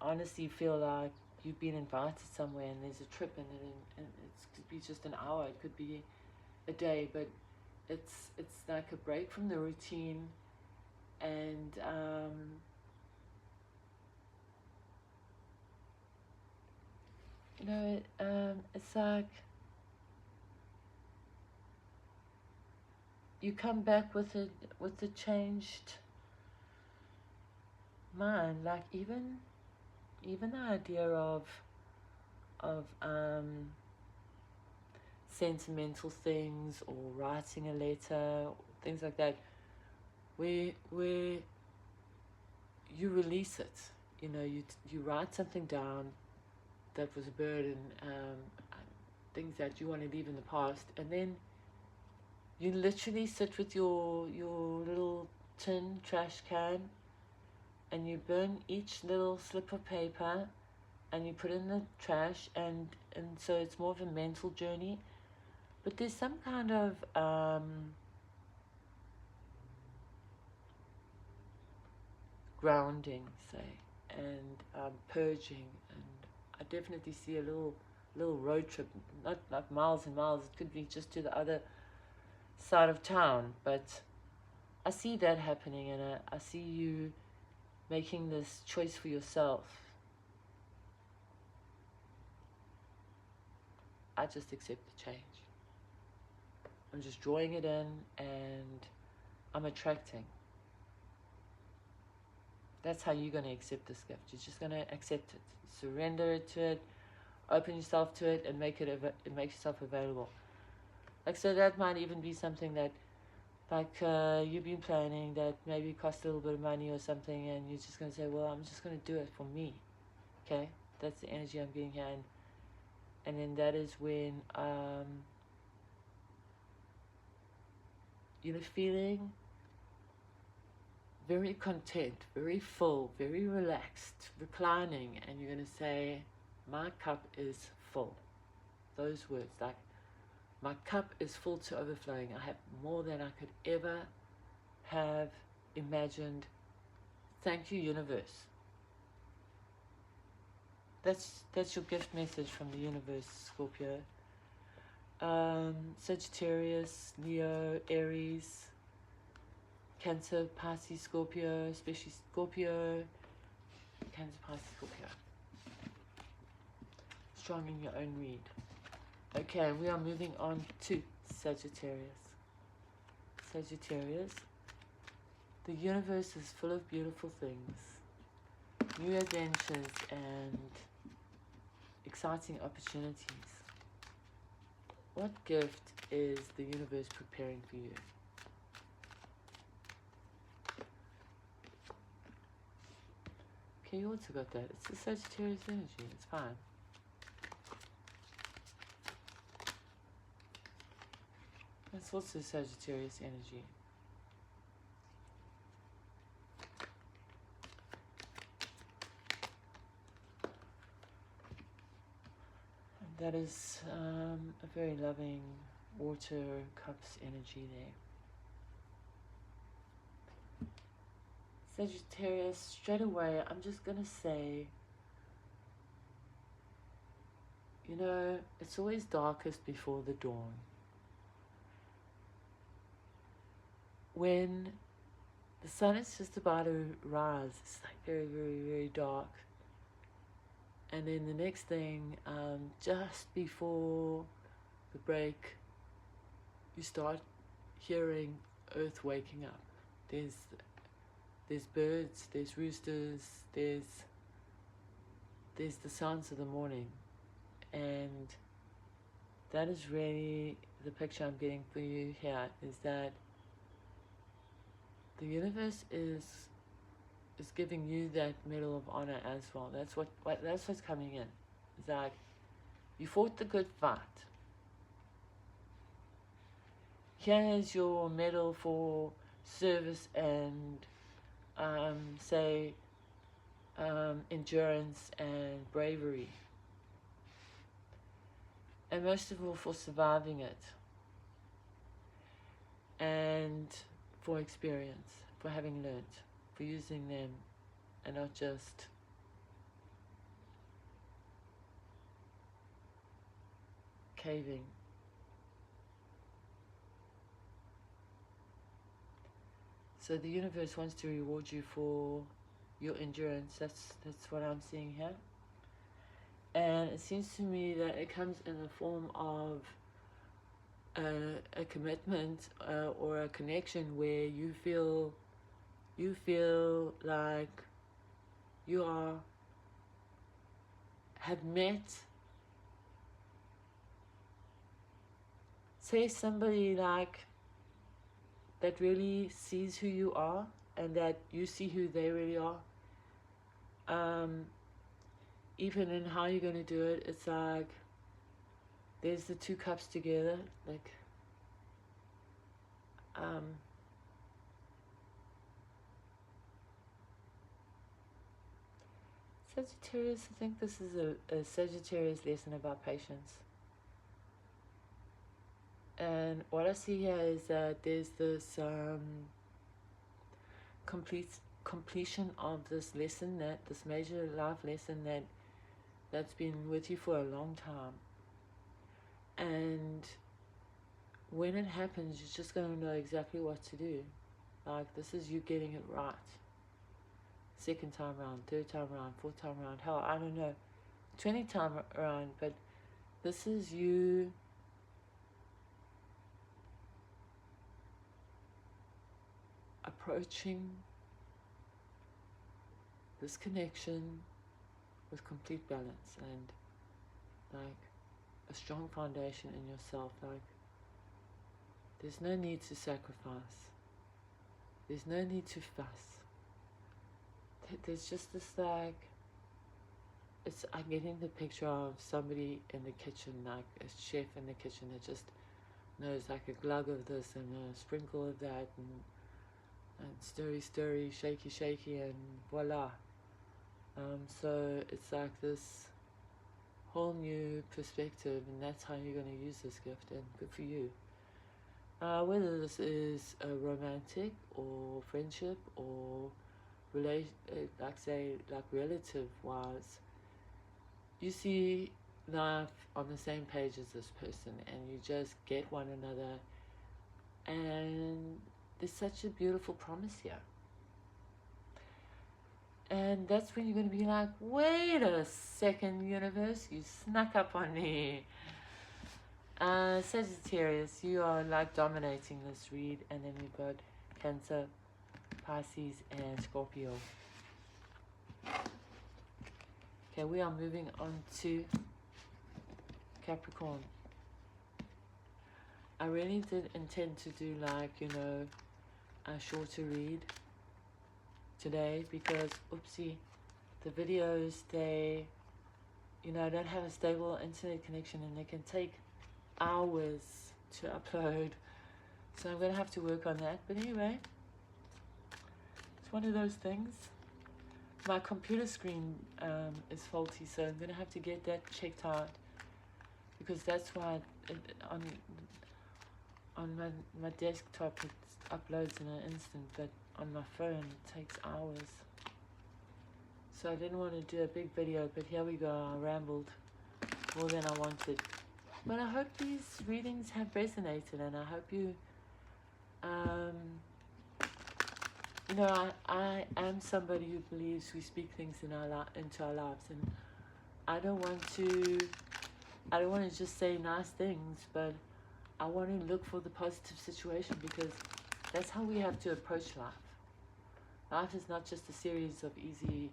A: Honestly feel like you've been invited somewhere and there's a trip, and it could be just an hour, it could be a day, but it's like a break from the routine, and you know, it's like you come back with a changed mind. Like even the idea of sentimental things or writing a letter, or things like that, where you release it. You know, you write something down that was a burden, things that you want to leave in the past, and then you literally sit with your little tin trash can and you burn each little slip of paper and you put it in the trash, and so it's more of a mental journey, but there's some kind of grounding, say, and purging, and I definitely see a little road trip, not like miles and miles, it could be just to the other side of town, but I see that happening, and I see you making this choice for yourself. I just accept the change. I'm just drawing it in and I'm attracting. That's how you're going to accept this gift. You're just going to accept it, surrender it to it, open yourself to it, and make yourself available. Like, so that might even be something that, like, you've been planning that maybe costs a little bit of money or something, and you're just going to say, well, I'm just going to do it for me. Okay? That's the energy I'm getting here. And then that is when, you're feeling very content, very full, very relaxed, reclining, and you're going to say, my cup is full. Those words, like, my cup is full to overflowing. I have more than I could ever have imagined. Thank you, universe. That's your gift message from the universe, Scorpio. Sagittarius, Leo, Aries, Cancer, Pisces, Scorpio, especially Scorpio, Cancer, Pisces, Scorpio. Strong in your own read. Okay, we are moving on to Sagittarius. Sagittarius, the universe is full of beautiful things. new adventures and exciting opportunities. What gift is the universe preparing for you? Okay, you also got that. It's the Sagittarius energy. It's fine. That's also Sagittarius energy. And that is a very loving water cups energy there. Sagittarius, straight away, I'm just going to say, you know, it's always darkest before the dawn. When the sun is just about to rise, it's like very, very, very dark. And then the next thing, just before the break, you start hearing earth waking up. There's birds, there's roosters, there's the sounds of the morning. And that is really the picture I'm getting for you here, is that the universe is giving you that medal of honor as well. That's what's coming in. It's like, you fought the good fight. Here's your medal for service and endurance and bravery, and most of all for surviving it, and for experience, for having learnt, for using them and not just caving. So the universe wants to reward you for your endurance. That's what I'm seeing here. And it seems to me that it comes in the form of a commitment or a connection where you feel like you have met, say, somebody like that really sees who you are and that you see who they really are. Even in how you're going to do it, it's like there's the two cups together, like Sagittarius, I think this is a Sagittarius lesson about patience. And what I see here is that there's this completion of this lesson, this major life lesson that's been with you for a long time. And when it happens, you're just going to know exactly what to do. Like, this is you getting it right. Second time round, third time round, fourth time round, hell, I don't know, 20 time around, but this is you approaching this connection with complete balance and like a strong foundation in yourself. Like, there's no need to sacrifice, there's no need to fuss. There's just this, like, I'm getting the picture of somebody in the kitchen, like a chef in the kitchen that just knows like a glug of this and a sprinkle of that, and stirry, shaky, and voila. So it's like this whole new perspective, and that's how you're going to use this gift, and good for you. Whether this is a romantic or friendship or relative wise, you see life on the same page as this person, and you just get one another, and there's such a beautiful promise here. And that's when you're going to be like, wait a second, universe, you snuck up on me. Sagittarius, you are like dominating this read, and then we've got Cancer, Pisces, and Scorpio. Okay, we are moving on to Capricorn. I really did intend to do like, you know, a shorter read today because, oopsie, the videos, they, you know, don't have a stable internet connection and they can take hours to upload. So I'm going to have to work on that. But anyway, it's one of those things. My computer screen is faulty, so I'm going to have to get that checked out because that's why on my desktop it uploads in an instant, but on my phone it takes hours. So I didn't want to do a big video, but here we go. I rambled more than I wanted. But I hope these readings have resonated, and I hope you, you know, I am somebody who believes we speak things in into our lives, and I don't want to just say nice things, but I want to look for the positive situation because that's how we have to approach life. Life is not just a series of easy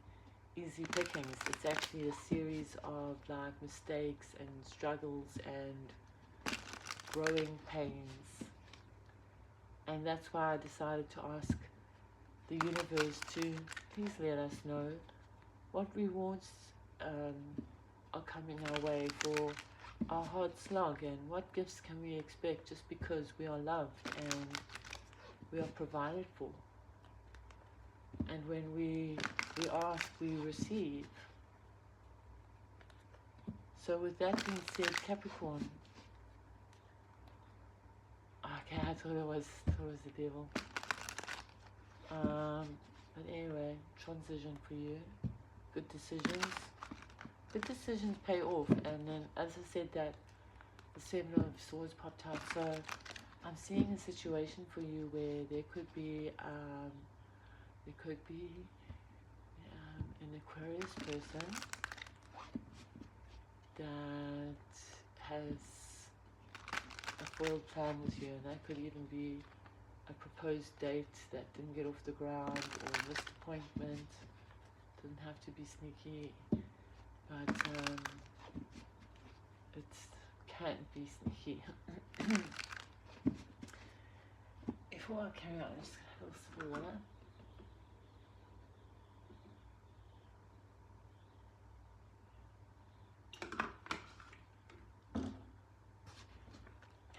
A: pickings. It's actually a series of like mistakes and struggles and growing pains. And that's why I decided to ask the universe to please let us know what rewards are coming our way for our hard slog, and what gifts can we expect just because we are loved and we are provided for. And when we ask, we receive. So with that being said, Capricorn. Okay, I thought it was the devil. But anyway, transition for you. Good decisions. Good decisions pay off. And then, as I said, that the Seven of Swords popped out. So I'm seeing a situation for you where there could be an Aquarius person that has a foiled plan with you, and that could even be a proposed date that didn't get off the ground or a missed appointment. Doesn't have to be sneaky, but it can't be sneaky. Before I carry on, I'm just gonna have a little sip of water.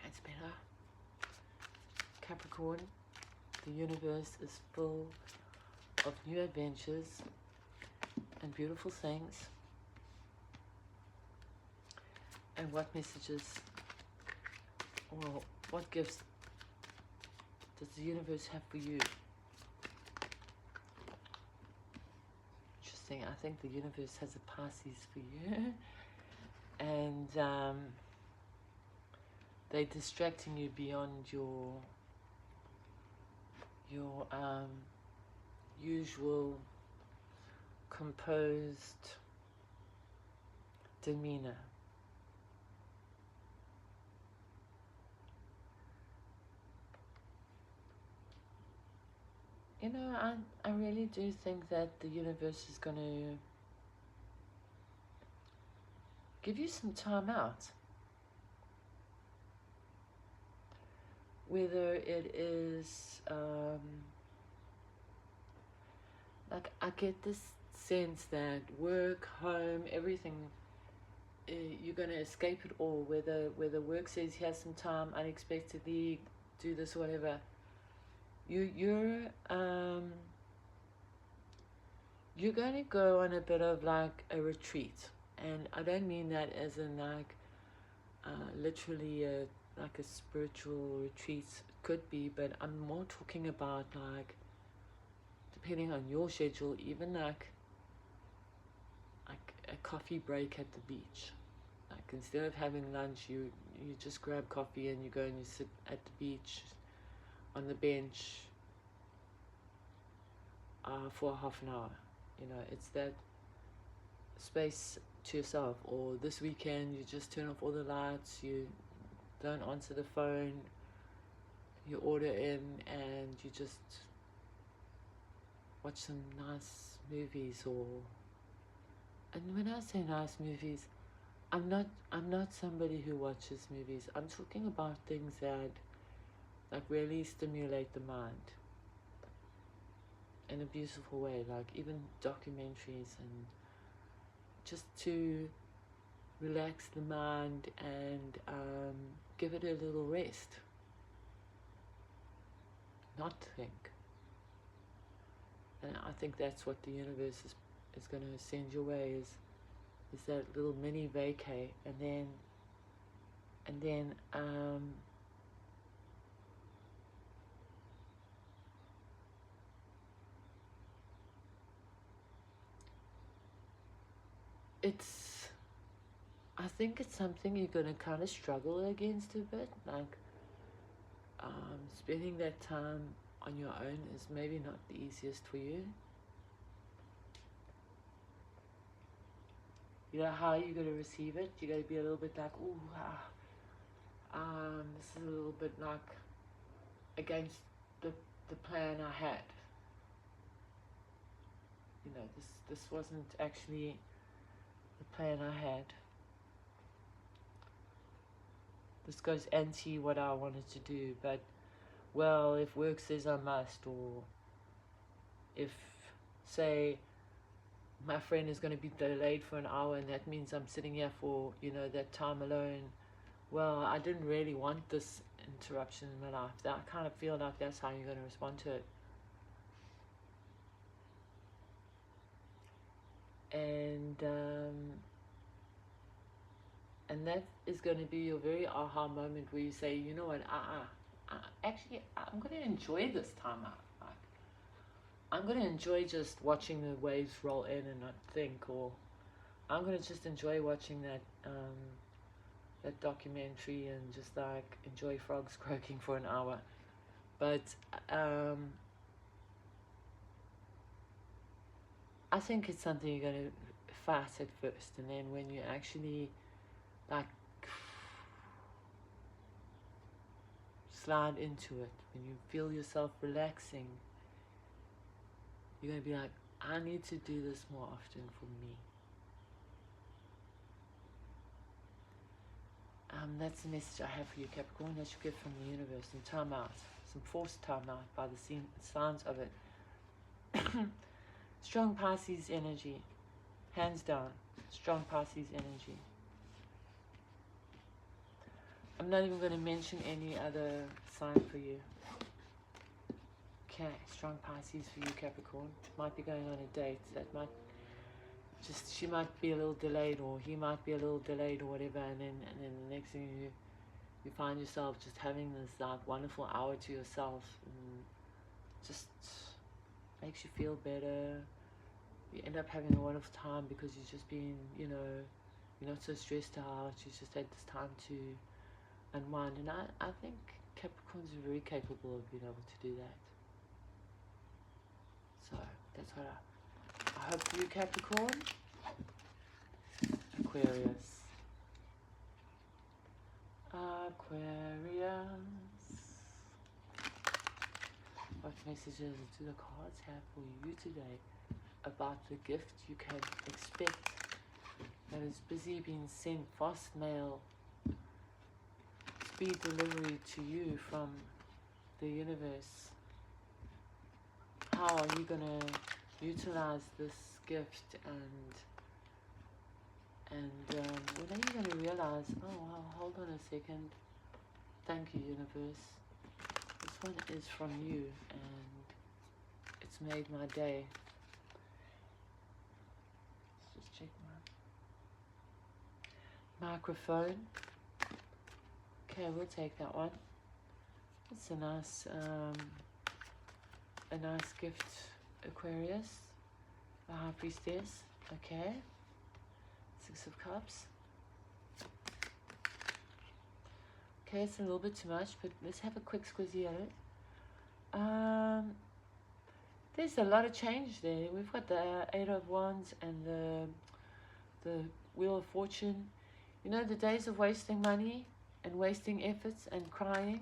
A: That's better. Capricorn, the universe is full of new adventures and beautiful things. And what messages or what gifts does the universe have for you? Interesting. I think the universe has a Pisces for you. And they're distracting you beyond your usual composed demeanor. You know, I really do think that the universe is going to give you some time out. Whether it is, like, I get this sense that work, home, everything, you're going to escape it all. Whether work says he has some time, unexpectedly do this, whatever. You're going to go on a bit of like a retreat, and I don't mean that as in like literally like a spiritual retreat. Could be, but I'm more talking about like, depending on your schedule, even like a coffee break at the beach. Like instead of having lunch, you just grab coffee and you go and you sit at the beach on the bench for half an hour. You know, it's that space to yourself. Or this weekend, you just turn off all the lights, you don't answer the phone, you order in, and you just watch some nice movies or And when I say nice movies, I'm not somebody who watches movies. I'm talking about things that like really stimulate the mind in a beautiful way, like even documentaries, and just to relax the mind and give it a little rest, not think. And I think that's what the universe is going to send your way, is that little mini vacay, and then I think it's something you're going to kind of struggle against a bit, like spending that time on your own is maybe not the easiest for you. You know how you're going to receive it? You're going to be a little bit like, ooh, this is a little bit like against the plan I had. You know, this wasn't actually the plan I had. This goes anti what I wanted to do, but well, if work says I must, or if, say, my friend is going to be delayed for an hour and that means I'm sitting here for, you know, that time alone, well, I didn't really want this interruption in my life. I kind of feel like that's how you're going to respond to it. And that is going to be your very aha moment where you say, you know what, actually, I'm going to enjoy this time out. Like, I'm going to enjoy just watching the waves roll in and not think, or I'm going to just enjoy watching that documentary and just like enjoy frogs croaking for an hour. But I think it's something you're going to fight at first, and then when you actually like slide into it, when you feel yourself relaxing, you're going to be like, I need to do this more often for me. That's the message I have for you, Capricorn. That's your gift from the universe. Some time out, some forced time out by the sounds of it. Strong Pisces energy, hands down. Strong Pisces energy. I'm not even going to mention any other sign for you. Okay, strong Pisces for you, Capricorn. Might be going on a date. That might just, she might be a little delayed, or he might be a little delayed, or whatever. And then the next thing you find yourself just having this like wonderful hour to yourself, and just makes you feel better. You end up having a wonderful time because you've just been, you know, you're not so stressed out. You just had this time to unwind, and I think Capricorns are very capable of being able to do that. So that's what I hope for you, Capricorn. Aquarius. Aquarius. What messages do the cards have for you today about the gift you can expect that is busy being sent fast mail, speed delivery to you from the universe? How are you going to utilize this gift, and when are you going to realize, oh wow, hold on a second, thank you universe, this one is from you and it's made my day. Let's just check my microphone. Okay, we'll take that one. It's a nice gift, Aquarius. The High Priestess. Okay. 6 of Cups. Okay, it's a little bit too much, but let's have a quick squizzy at it. There's a lot of change there. We've got the 8 of Wands and the Wheel of Fortune. You know, the days of wasting money and wasting efforts and crying,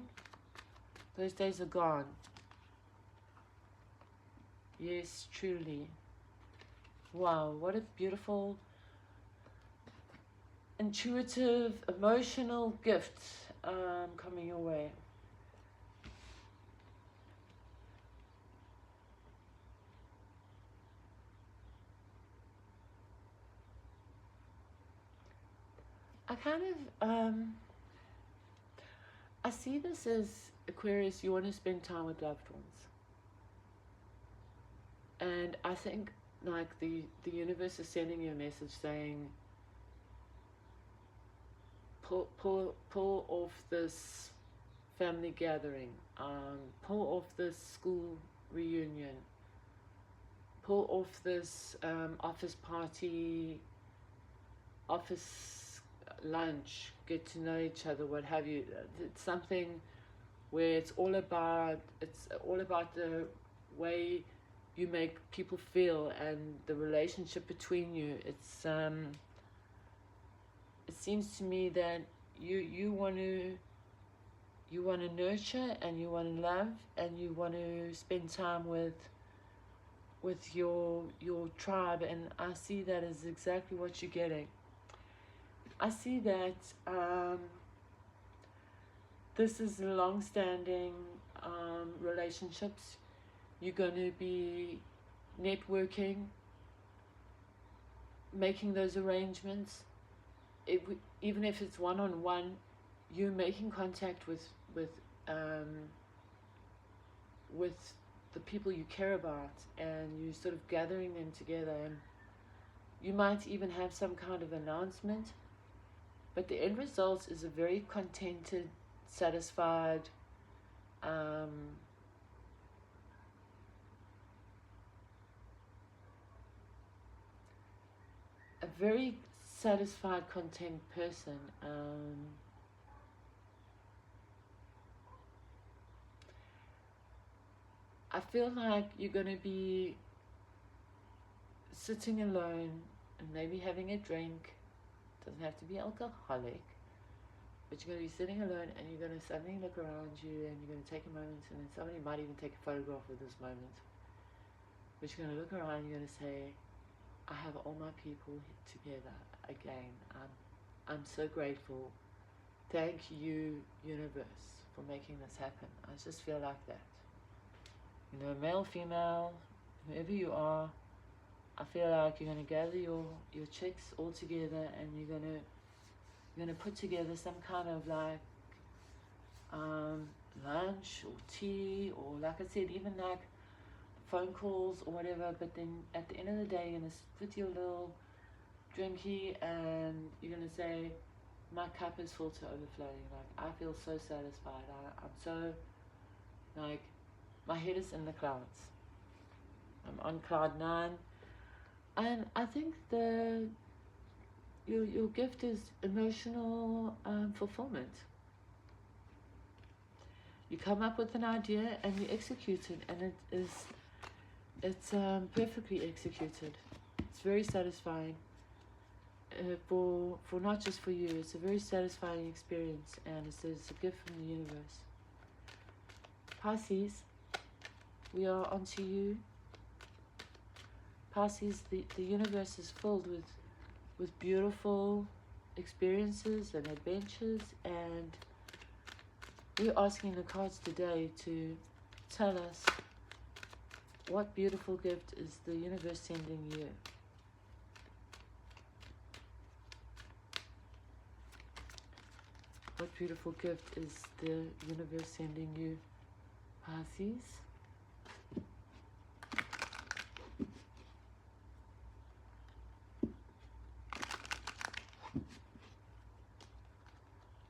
A: those days are gone. Yes, truly. Wow, what a beautiful intuitive, emotional gift coming your way. I kind of, I see this as, Aquarius, you want to spend time with loved ones. And I think like the universe is sending you a message saying, pull off this family gathering, pull off this school reunion, pull off this office party, office lunch, get to know each other, what have you. It's something where it's all about the way you make people feel and the relationship between you. It's it seems to me that you want to nurture, and you want to love, and you want to spend time with your tribe, and I see that as exactly what you're getting. I see that this is long-standing relationships. You're going to be networking, making those arrangements. Even if it's one-on-one, you're making contact with the people you care about, and you sort of gathering them together, and you might even have some kind of announcement, but the end result is a very contented, satisfied, a very satisfied, content person. I feel like you're going to be sitting alone and maybe having a drink. Doesn't have to be alcoholic, but you're going to be sitting alone, and you're going to suddenly look around you, and you're going to take a moment, and then somebody might even take a photograph of this moment. But you're going to look around, and you're going to say, I have all my people together again. I'm so grateful. Thank you, universe, for making this happen. I just feel like that. You know, male, female, whoever you are, I feel like you're going to gather your chicks all together, and you're going to put together some kind of like lunch or tea, or like I said, even like phone calls or whatever. But then at the end of the day, you're going to put your little drinky, and you're going to say, my cup is full to overflowing. Like, I feel so satisfied. I'm so, like, my head is in the clouds. I'm on cloud 9. And I think your gift is emotional fulfillment. You come up with an idea and you execute it, and it's perfectly executed. It's very satisfying for not just for you. It's a very satisfying experience, and it's a gift from the universe. Pisces, we are onto you. Pisces, the universe is filled with beautiful experiences and adventures, and we're asking the cards today to tell us what beautiful gift is the universe sending you. What beautiful gift is the universe sending you, Pisces?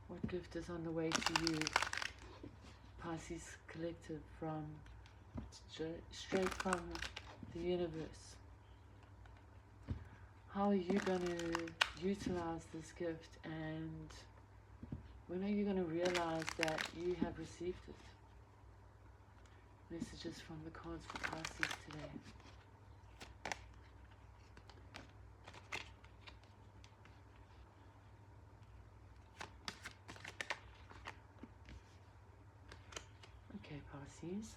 A: What gift is on the way to you, Pisces Collective, from straight from the universe? How are you going to utilize this gift, and when are you going to realize that you have received it? Messages from the cards for Pisces today. Okay, Pisces.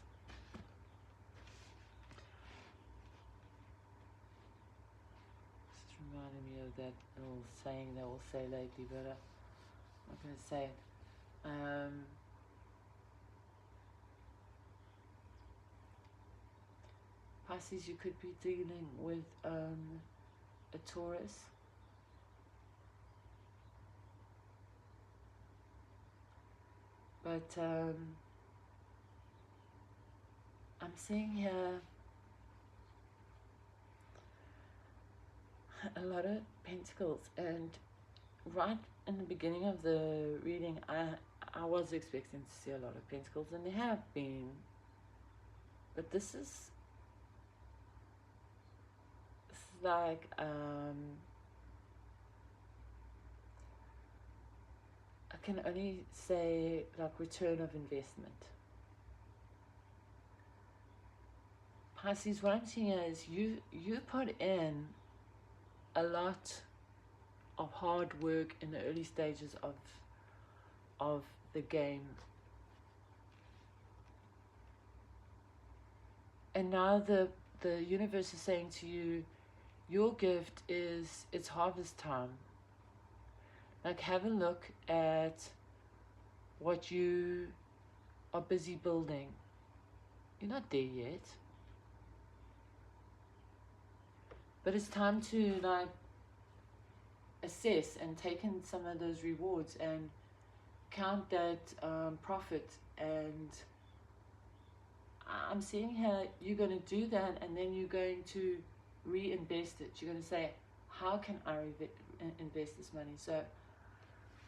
A: This is reminding me of that little saying they all say lately, but I'm not going to say it. Pisces, you could be dealing with a Taurus. But I'm seeing here a lot of pentacles, and right in the beginning of the reading I was expecting to see a lot of pentacles, and there have been, but this is like I can only say like return of investment. Pisces, what I'm seeing is you put in a lot of hard work in the early stages of the game, and now the universe is saying to you, your gift is, it's harvest time. Like, have a look at what you are busy building. You're not there yet, but it's time to like assess and take in some of those rewards and count that profit. And I'm seeing how you're going to do that, and then you're going to reinvest it. You're going to say, how can I invest this money? So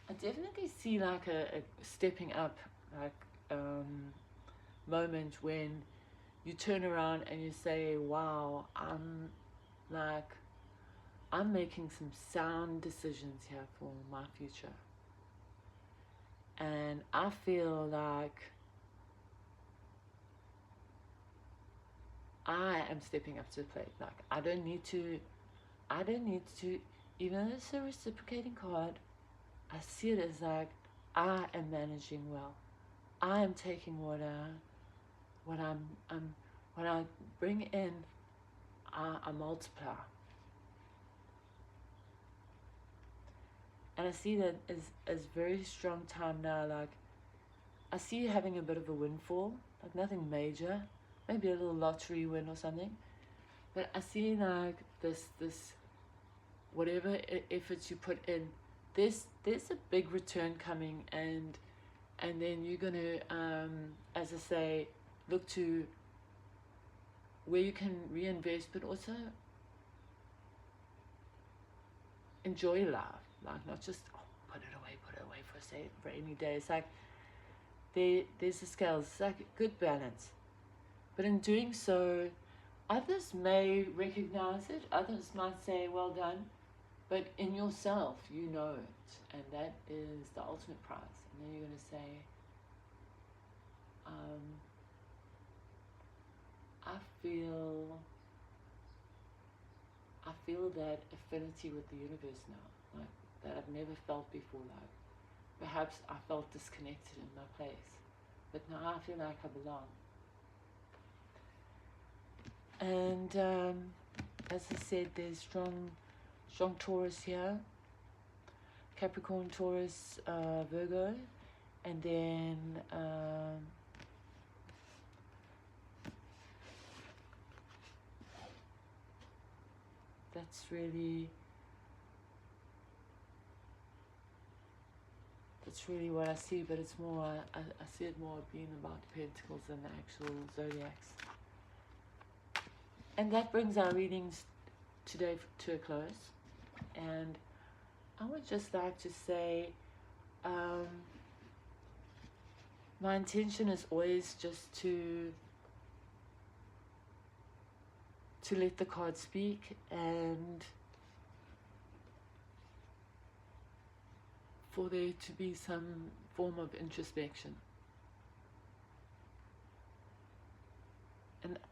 A: I definitely see like a stepping up, like moment when you turn around and you say, wow, I'm making some sound decisions here for my future. And I feel like I am stepping up to the plate. Like, I don't need to, even though it's a reciprocating card, I see it as like, I am managing well. I am taking what I bring in, I multiply. And I see that as very strong time now. Like, I see you having a bit of a windfall, like nothing major, maybe a little lottery win or something. But I see like this whatever efforts you put in, there's a big return coming, and then you're gonna as I say, look to where you can reinvest, but also enjoy life. Like, not just put it away for a rainy day. It's like there's a scale. It's like a good balance. But in doing so, others may recognize it. Others might say, well done. But in yourself, you know it. And that is the ultimate prize. And then you're going to say, I feel that affinity with the universe now, like that I've never felt before. Like, perhaps I felt disconnected in my place, but now I feel like I belong. And as I said, there's strong Taurus here, Capricorn, Taurus, Virgo, and then that's really what I see. But it's more, I see it more being about pentacles than the actual zodiacs. And that brings our readings today to a close. And I would just like to say, my intention is always just to let the cards speak, and for there to be some form of introspection.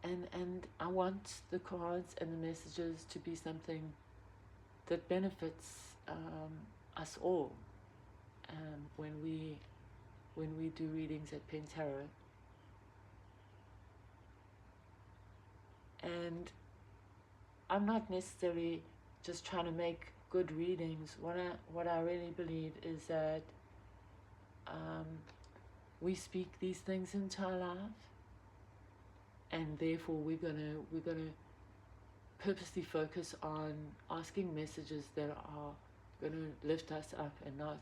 A: And I want the cards and the messages to be something that benefits us all when we do readings at Pen Tarot. And I'm not necessarily just trying to make good readings, what I really believe is that we speak these things into our life, and therefore we're gonna purposely focus on asking messages that are gonna lift us up and not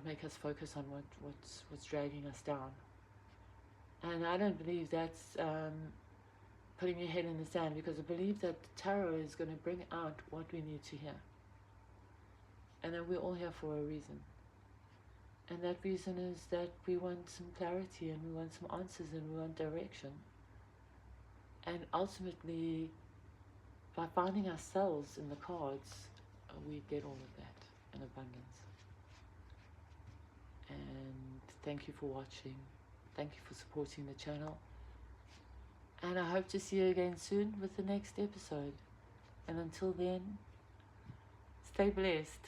A: make us focus on what's dragging us down. And I don't believe that's putting your head in the sand, because I believe that tarot is going to bring out what we need to hear, and that we're all here for a reason. And that reason is that we want some clarity, and we want some answers, and we want direction. And ultimately, by finding ourselves in the cards, we get all of that in abundance. And thank you for watching. Thank you for supporting the channel. And I hope to see you again soon with the next episode. And until then, stay blessed.